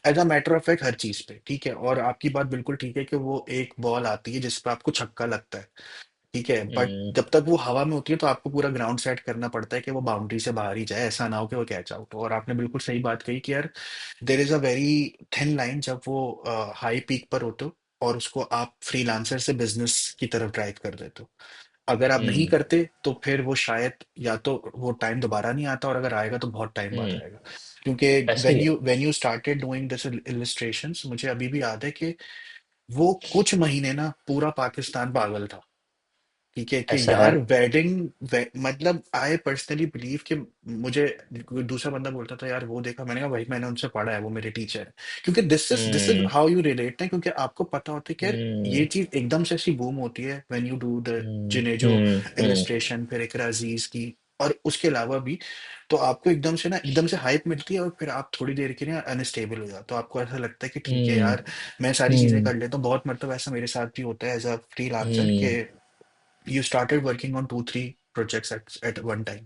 As a matter of fact हर चीज पे ठीक है, और आपकी बात बिल्कुल ठीक है कि वो एक बॉल आती है जिस पे आपको छक्का लगता है। ठीक है, बट हम्म जब तक वो हवा में होती है तो आपको पूरा ग्राउंड सेट करना पड़ता है कि वो बाउंड्री से बाहर ही जाए, ऐसा ना हो कि वो कैच आउट हो। और आपने बिल्कुल सही बात कही कि यार there is a very thin line जब वो हाई पीक पर होते हो और उसको आप फ्रीलांसर से बिजनेस की तरफ ड्राइव कर देते हो। अगर आप नहीं हम्म करते तो फिर वो शायद या तो वो टाइम दोबारा नहीं आता, और अगर आएगा तो बहुत टाइम बाद हम्म आएगा। क्योंकि ऐसे ही है। When you started doing this illustrations, मुझे अभी भी याद है कि वो कुछ महीने ना पूरा पाकिस्तान पागल था। ठीक है कि ऐसा है। यार मतलब आई पर्सनली बिलीव कि मुझे कोई दूसरा बंदा बोलता था यार वो देखा, मैंने कहा भाई मैंने उनसे पढ़ा है, वो मेरे टीचर है। क्योंकि this is hmm how you relate है, क्योंकि आपको पता होता है कि यार ये हम्म चीज एकदम से ऐसी बूम होती है व्हेन यू डू द हम्म जिन्हें जो हम्म हम्म इलस्ट्रेशन, फिर इकरा अजीज की, और उसके अलावा भी। तो आपको एकदम से ना एकदम से हाइप मिलती है, और फिर आप थोड़ी देर के लिए अनस्टेबल हो जाते हो, आपको ऐसा लगता है कि ठीक है हम्म यार मैं सारी चीजें हम्म कर लेता हूँ। बहुत मतलब ऐसा मेरे साथ भी होता है एज अ फ्रीलांसर हम्म कि you started working on 2-3 projects at one time,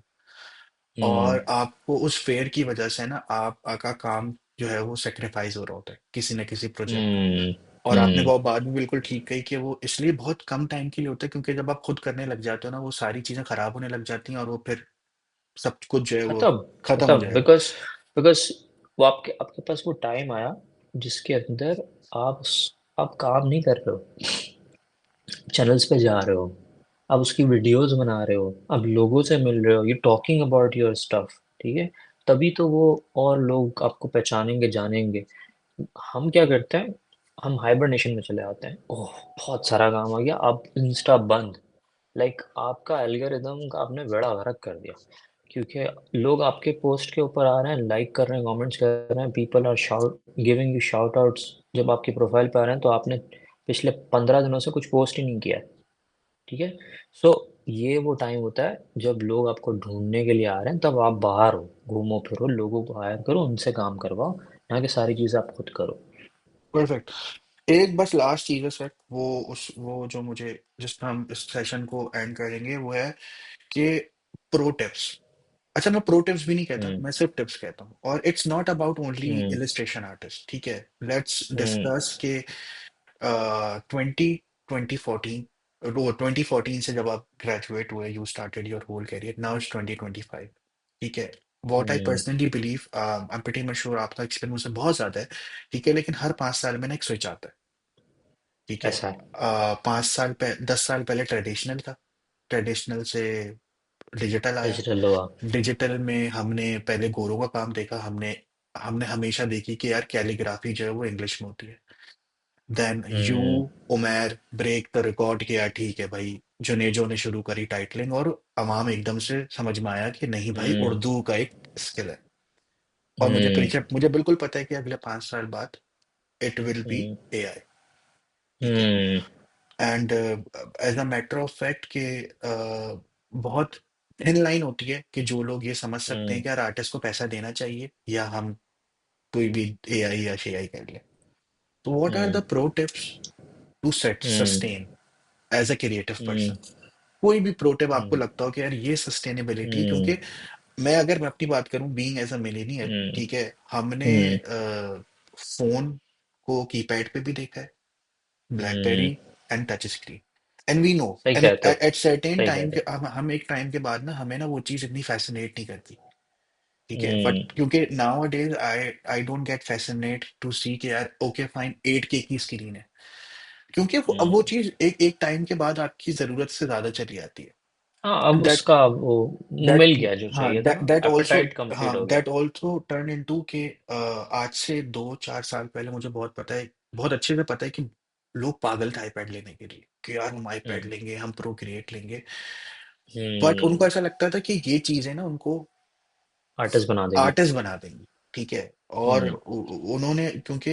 हम्म और आपको उस फेयर की वजह से ना आप का काम जो है वो सेक्रीफाइस हो रहा होता है किसी न किसी प्रोजेक्ट में। हम्म और आपने हम्म वो बात भी बिल्कुल ठीक कही कि वो इसलिए बहुत कम टाइम के लिए होता है, क्योंकि जब आप खुद करने लग जाते हो ना वो सारी चीजें खराब होने लग जाती हैं, और वो फिर सब कुछ जो है वो खत्म खत्म खत्म। हो जाएगा। बिकॉज बिकॉज वो आपके आपके पास वो टाइम आया जिसके अंदर आप आप काम नहीं कर रहे हो, चैनल्स पे जा रहे हो, आप उसकी वीडियोस बना रहे हो, आप लोगों से मिल रहे हो, you talking about your stuff. ठीक है। तभी तो वो और लोग आपको पहचानेंगे, जानेंगे। हम क्या करते हैं, हम हाइबरनेशन में चले आते हैं। ओह, बहुत सारा काम आ गया, अब इंस्टा बंद। लाइक आपका एल्गोरिदम का आपने बेड़ा गर्क कर दिया, क्योंकि लोग आपके पोस्ट के ऊपर आ रहे हैं, लाइक कर रहे हैं, कमेंट्स कर रहे हैं, people are shout giving you shout outs. जब आपकी प्रोफाइल पे आ रहे हैं तो आपने पिछले 15 दिनों से कुछ पोस्ट ही नहीं किया है। ठीक है। सो ये वो टाइम होता है जब लोग आपको ढूंढने के लिए आ रहे हैं, तब आप बाहर हो, घूमो फिरो, लोगों को हायर करो, उनसे काम करवाओ, ना कि सारी चीज़ें आप खुद करो। परफेक्ट। एक बस लास्ट चीज है सर, वो जो मुझे जिस पर हम इस सेशन को एंड करेंगे वो है कि प्रो टिप्स। अच्छा, मैं प्रो टिप्स भी नहीं कहता, हम्म मैं सिर्फ टिप्स कहता हूँ, और it's not about only hmm illustration artist. ठीक है, लेट्स हम्म डिस्कस के 2014, वो 2014 से जब आप ग्रेजुएट हुए, you started your whole career, now it's 2025। ठीक है। What I hmm personally believe, I am pretty much sure आपका एक्सपीरियंस मुझसे बहुत ज्यादा है। ठीक है, लेकिन हर 5 साल में ना एक स्विच आता है। ठीक है। ऐसा है। 10 साल पहले ट्रेडिशनल था, ट्रेडिशनल से डिजिटल आया। डिजिटल हुआ। डिजिटल में हमने पहले गोरों का काम देखा, हमने हमने हमेशा देखी कि यार कैलीग्राफी जो है वो इंग्लिश में होती है। Then you, hmm. Umar break the record किया, ठीक है भाई, जुनेजो ने शुरू करी टाइटलिंग, और अवाम एकदम से समझ में आया कि नहीं भाई, हम्म। उर्दू का एक स्किल है। और हम्म। मुझे बिल्कुल पता है कि अगले 5 साल बाद it will be hmm. AI. ठीक है। Hmm. And as a matter of fact कि बहुत थिन लाइन होती है कि जो लोग ये समझ सकते हैं हम्म। कि यार आर्टिस्ट को पैसा देना चाहिए या हम कोई भी एआई या शेआई कर ले। तो what are hmm. The pro tips to set hmm. Sustain as a creative hmm. Person? कोई भी प्रो टिप आपको हम्म। लगता हो कि यार ये सस्टेनेबिलिटी, हम्म। क्योंकि मैं अपनी बात करूं, बीइंग एज अ मिलेनियल, हम्म। ठीक है, हमने हम्म। फोन को कीपैड पे भी देखा है, hmm. BlackBerry and touch screen, and we know, सही एंड कहते हो। एट सर्टेन सही टाइम कहते के हो। हम एक टाइम के बाद ना हमें ना वो चीज इतनी फैसिनेट नहीं करती। ठीक है, बट हम्म। क्योंकि nowadays I don't get fascinate to see कि यार ओके फाइन 8K की स्क्रीन है, क्योंकि अब वो हम्म। चीज एक एक टाइम के बाद आपकी जरूरत से ज्यादा चली आती है। हाँ, अब दैट उसका वो दैट मिल गया जो हाँ, चाहिए था ना। दैट ऑल्सो, एपेटाइट कंप्लीट हाँ, हो गया। दैट ऑल्सो टर्न इनटू के आज से 2-4 साल पहले मुझे बहुत पता है, बहुत अच्छे से पता है कि लोग पागल थे आईपैड लेने के लिए कि यार हम आईपैड हम्म। लेंगे, हम प्रोक्रिएट लेंगे। बट उनको हम्म। ऐसा लगता था कि ये चीजें ना उनको आर्टिस्ट बना देगी। आर्टिस्ट बना देंगी। ठीक है। और हम्म। उन्होंने, क्योंकि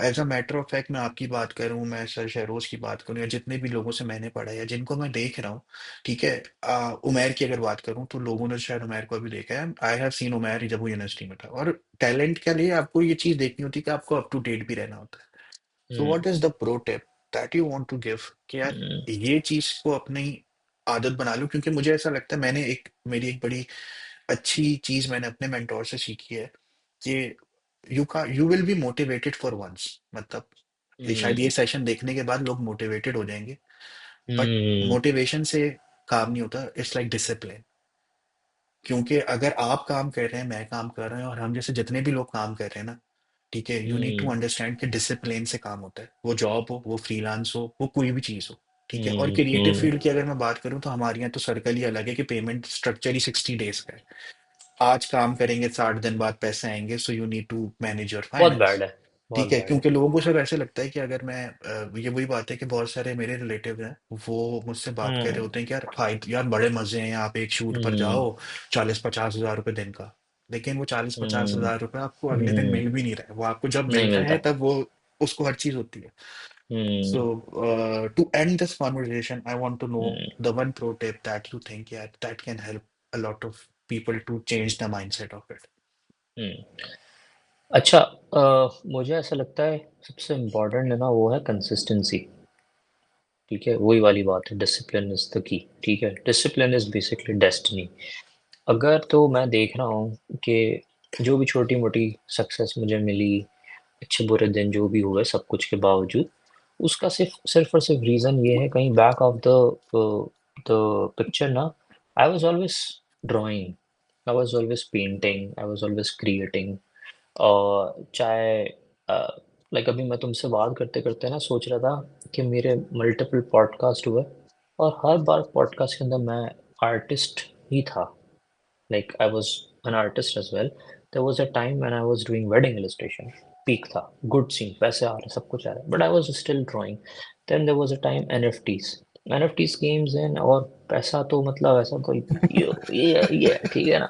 as a matter of fact मैं आपकी बात करूं, मैं सर शहरोज की बात करूं, या जितने भी लोगों से मैंने पढ़ा है या जिनको मैं देख रहा हूँ, ठीक है, उमर की अगर बात करूं तो लोगों ने शायद उमर को अभी देखा है, आई हैव सीन उमर जब वो यूनिवर्सिटी में था। और टैलेंट के लिए आपको ये चीज देखनी होती है कि आपको अप टू डेट भी रहना होता है। सो hmm. What is the pro tip that you want to give कि यार हम्म। ये चीज को अपनी आदत बना लो? क्योंकि मुझे ऐसा लगता है, मेरी एक बड़ी अच्छी चीज मैंने अपने मेंटोर से सीखी है कि you will be motivated for once, मतलब ये शायद ये हम्म। सेशन देखने के बाद लोग मोटिवेटेड हो जाएंगे, बट हम्म। मोटिवेशन से काम नहीं होता, इट्स लाइक डिसिप्लिन। क्योंकि अगर आप काम कर रहे हैं, मैं काम कर रहा हूँ, और हम जैसे जितने भी लोग काम कर रहे हैं ना, ठीक है, you need to hmm. Understand कि डिसिप्लिन से काम होता है, वो जॉब हो, वो फ्रीलांस हो, वो कोई भी चीज हो। ठीक है। और हम्म। क्रिएटिव हम्म। फील्ड की अगर मैं बात करूँ तो हमारे यहाँ तो सर्कल ही अलग है कि पेमेंट स्ट्रक्चर ही 60 डेज का है। आज काम करेंगे, 60 दिन बाद पैसे आएंगे, so you need to manage your बहुत फाइनेंस। बैड है। बहुत ठीक है, बैड है। क्योंकि लोगों को सब ऐसे लगता है कि अगर मैं ये वही बात है कि बहुत सारे मेरे रिलेटिव हैं, वो मुझसे बात कर रहे हम्म। होते हैं कि यार यार बड़े मजे हैं, आप एक शूट पर हम्म। जाओ, 40-50 हज़ार रुपए दिन का। लेकिन वो चालीस पचास हम्म। हजार रुपए आपको अगले दिन हम्म। मिल भी नहीं रहा है, वो आपको जब नहीं मिलता है मिलता। तब वो उसको हर चीज होती है। सो hmm. To end this conversation I want to know hmm. The one pro tip that you think यार that can help a lot of people to change the mindset of it. Hmm. अच्छा, मुझे ऐसा लगता है सबसे important है ना, वो है कंसिस्टेंसी। ठीक है, वही वाली बात है, डिसिप्लिन इज द की। ठीक है, डिसिप्लिन इज बेसिकली डेस्टिनी। अगर तो मैं देख रहा हूँ कि जो भी छोटी मोटी सक्सेस मुझे मिली, अच्छे बुरे दिन जो भी हुए, सब कुछ के बावजूद, उसका सिर्फ सिर्फ और सिर्फ रीज़न ये है, कहीं बैक ऑफ द पिक्चर ना, I was always drawing, I was always painting, I was always creating. और चाहे लाइक अभी मैं तुमसे बात करते करते ना सोच रहा था कि मेरे मल्टीपल पॉडकास्ट हुए, और हर बार पॉडकास्ट के अंदर मैं आर्टिस्ट ही था। Like I was an artist as well. There was a time when I was doing wedding illustration. Peak था, good scene, पैसे आ रहे, सब कुछ आ रहा है, but I was still drawing. Then there was a time NFTs. NFTs games in, और पैसा तो मतलब ऐसा तो ये ठीक है ना।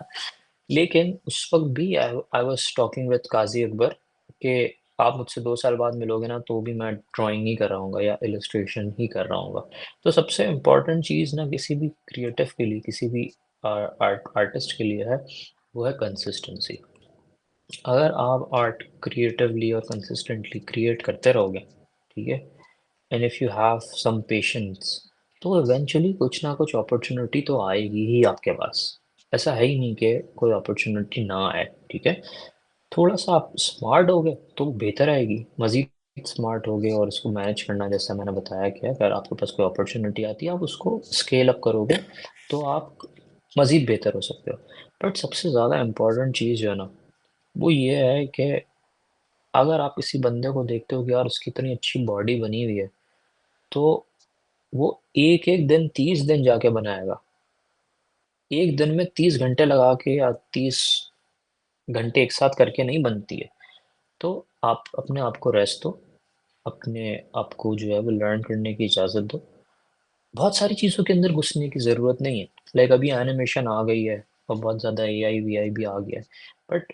लेकिन उस वक्त भी आई वॉज टॉकिंग विद काजी अकबर कि आप मुझसे 2 साल बाद मिलोगे ना तो भी मैं ड्राइंग ही कर रहा हूँ या इलस्ट्रेशन ही कर रहा हूँ। तो सबसे इम्पोर्टेंट चीज़ ना किसी भी क्रिएटिव के लिए, किसी भी आर्टिस्ट के लिए है, वो है कंसिस्टेंसी। अगर आप आर्ट क्रिएटिवली और कंसिस्टेंटली क्रिएट करते रहोगे, ठीक है, and if you have some patience, तो इवेंचुअली कुछ ना कुछ अपॉर्चुनिटी तो आएगी ही आपके पास। ऐसा है ही नहीं कि कोई अपॉर्चुनिटी ना आए। ठीक है, थोड़ा सा आप स्मार्ट हो गए तो बेहतर आएगी, मज़ीद स्मार्ट हो गए और उसको मैनेज करना, जैसा मैंने बताया कि अगर आपके पास कोई अपॉर्चुनिटी आती है, आप उसको स्केल अप करोगे तो आप मज़ीद बेहतर हो सकते हो। बट सबसे ज़्यादा इम्पोर्टेंट चीज़ जो है ना, वो ये है कि अगर आप किसी बंदे को देखते हो कि यार उसकी इतनी अच्छी बॉडी बनी हुई है, तो वो एक एक दिन 30 दिन जाके बनाएगा। एक दिन में 30 घंटे लगा के या 30 घंटे एक साथ करके नहीं बनती है। तो आप अपने आप को रेस्ट दो, अपने आप को जो है वो लर्न करने की इजाज़त दो। बहुत सारी चीज़ों के अंदर घुसने की ज़रूरत नहीं है। लाइक अभी एनिमेशन आ गई है और बहुत ज़्यादा एआई वीआई भी आ गया है, बट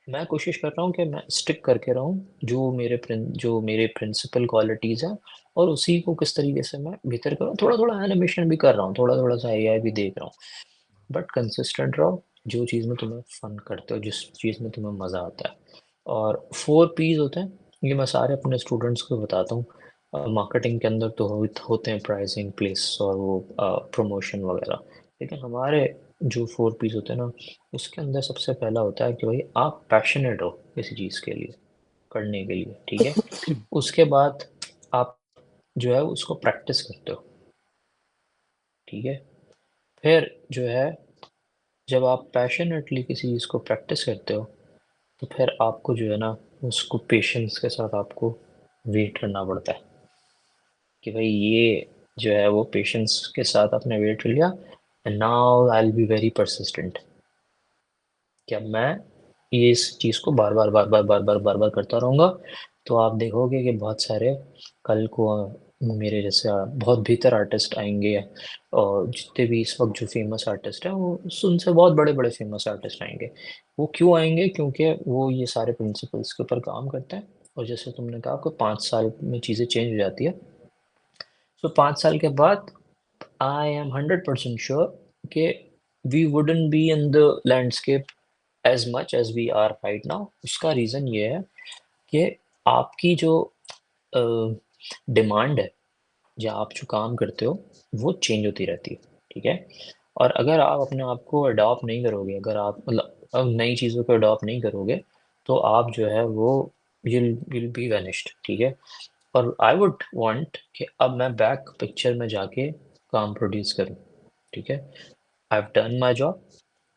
मैं कोशिश कर रहा हूँ कि मैं स्टिक करके रहूँ जो मेरे प्रिंसिपल क्वालिटीज़ हैं, और उसी को किस तरीके से मैं बेहतर करूँ। थोड़ा थोड़ा एनिमेशन भी कर रहा हूँ, थोड़ा थोड़ा सा एआई भी देख रहा हूँ, बट कंसिस्टेंट रहो जो चीज़ में तुम्हें फन करते हो, जिस चीज़ में तुम्हें मज़ा आता है। और 4 P's होते हैं, ये मैं सारे अपने स्टूडेंट्स को बताता हूँ। मार्केटिंग के अंदर तो होते हैं प्राइसिंग, प्लेस और वो प्रमोशन वगैरह, लेकिन हमारे जो 4 P's होते हैं ना, उसके अंदर सबसे पहला होता है कि भाई आप पैशनेट हो किसी चीज़ के लिए, करने के लिए, ठीक है। उसके बाद आप जो है उसको प्रैक्टिस करते हो, ठीक है। फिर जो है, जब आप पैशनेटली किसी चीज़ को प्रैक्टिस करते हो, तो फिर आपको जो है ना उसको पेशेंस के साथ आपको वेट करना पड़ता है कि भाई ये जो है वो पेशेंस के साथ आपने वेट कर लिया, and now I will be very persistent. कि अब मैं ये इस चीज़ को बार बार बार बार बार बार बार बार करता रहूँगा, तो आप देखोगे कि बहुत सारे कल को मेरे जैसे बहुत बेहतर आर्टिस्ट आएंगे, और जितने भी इस वक्त जो फेमस आर्टिस्ट हैं वो उनसे बहुत बड़े बड़े फेमस आर्टिस्ट आएंगे। वो क्यों आएंगे? क्योंकि वो ये सारे प्रिंसिपल्स के ऊपर काम करते हैं। और जैसे तुमने कहा आपको 5 साल में चीज़ें चेंज हो जाती है, तो 5 साल के बाद आई एम 100% श्योर कि we wouldn't be in the landscape as much as we are right now. उसका रीज़न ये है कि आपकी जो डिमांड है, या आप जो काम करते हो, वो चेंज होती रहती है, ठीक है। और अगर आप अपने आप को अडॉप्ट नहीं करोगे, अगर आप मतलब अब नई चीज़ों को अडॉप्ट नहीं करोगे, तो आप जो है वो विल बी वेनिश्ड, ठीक है। और आई वुड वांट कि अब मैं बैक पिक्चर में जाके काम प्रोड्यूस करूँ, ठीक है। आई हैव डन माई जॉब,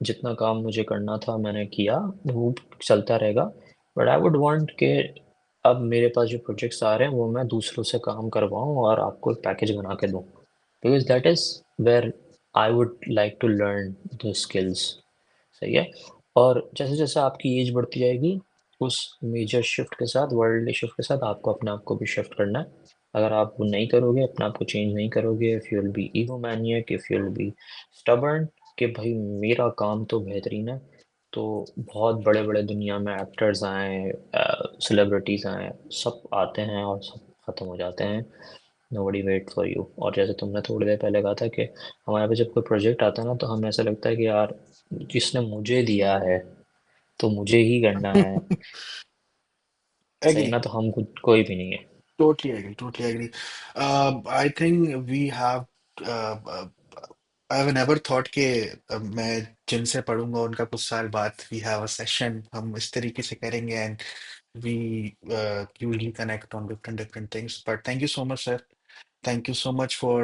जितना काम मुझे करना था मैंने किया, वो चलता रहेगा। बट आई वुड वांट कि अब मेरे पास जो प्रोजेक्ट्स आ रहे हैं वो मैं दूसरों से काम करवाऊँ और आपको एक पैकेज बना के दूँ, because that is where I would like to learn the skills. सही है। और जैसे जैसे आपकी एज बढ़ती जाएगी, उस मेजर शिफ्ट के साथ, वर्ल्डली शिफ्ट के साथ, आपको अपने आप को भी शिफ्ट करना है। अगर आप वो नहीं करोगे, अपने आप को चेंज नहीं करोगे, if you will B ego maniac, if you will be stubborn कि भाई मेरा काम तो बेहतरीन है, तो बहुत बड़े बड़े दुनिया में एक्टर्स आए, सेलिब्रिटीज़ आए, सब आते हैं और सब ख़त्म हो जाते हैं। Nobody wait for you. और जैसे तुमने थोड़ी देर पहले कहा था कि हमारे पे जब कोई प्रोजेक्ट आता है ना, तो हमें ऐसा लगता है कि यार जिसने मुझे दिया है तो मुझे ही करना है। सही एग्री, ना? तो हम कुछ कोई भी नहीं है। totally agree, totally agree. I think we have I've never thought कि मैं जिनसे पढ़ूंगा उनका कुछ साल बाद we have a session हम इस तरीके से करेंगे and we usually connect on different different things. But thank you so much, sir. Thank you so much for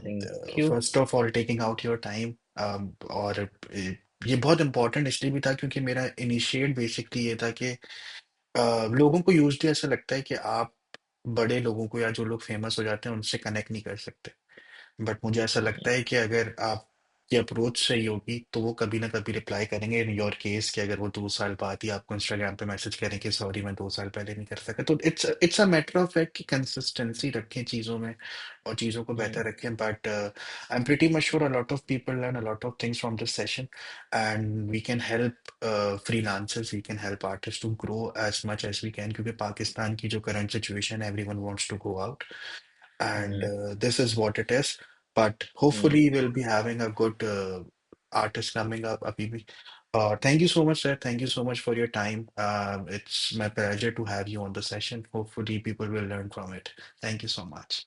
thank you. first of all taking out your time. और ये बहुत important इसलिए भी था क्योंकि मेरा इनिशिएट बेसिकली ये था कि लोगों को यूजली ऐसा लगता है कि आप बड़े लोगों को या जो लोग फेमस हो जाते हैं उनसे कनेक्ट नहीं कर सकते। बट मुझे ऐसा लगता है कि अगर आपकी अप्रोच सही होगी तो वो कभी ना कभी रिप्लाई करेंगे। इन योर केस कि अगर वो 2 साल बाद ही आपको इंस्टाग्राम पे मैसेज करें कि सॉरी मैं 2 साल पहले नहीं कर सका, तो it's a matter of fact कि कंसिस्टेंसी रखें चीज़ों में और चीज़ों को बेहतर रखें। But I am pretty much sure a lot of people learn a lot of things from this session and we can help freelancers, we can help artists to grow as much as we can क्योंकि पाकिस्तान की जो current situation है everyone wants to go out and this is what it is. But hopefully, we'll be having a good artist coming up, Abhi. Thank you so much, sir. Thank you so much for your time. It's my pleasure to have you on the session. Hopefully, people will learn from it. Thank you so much.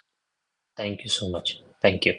Thank you so much. Thank you.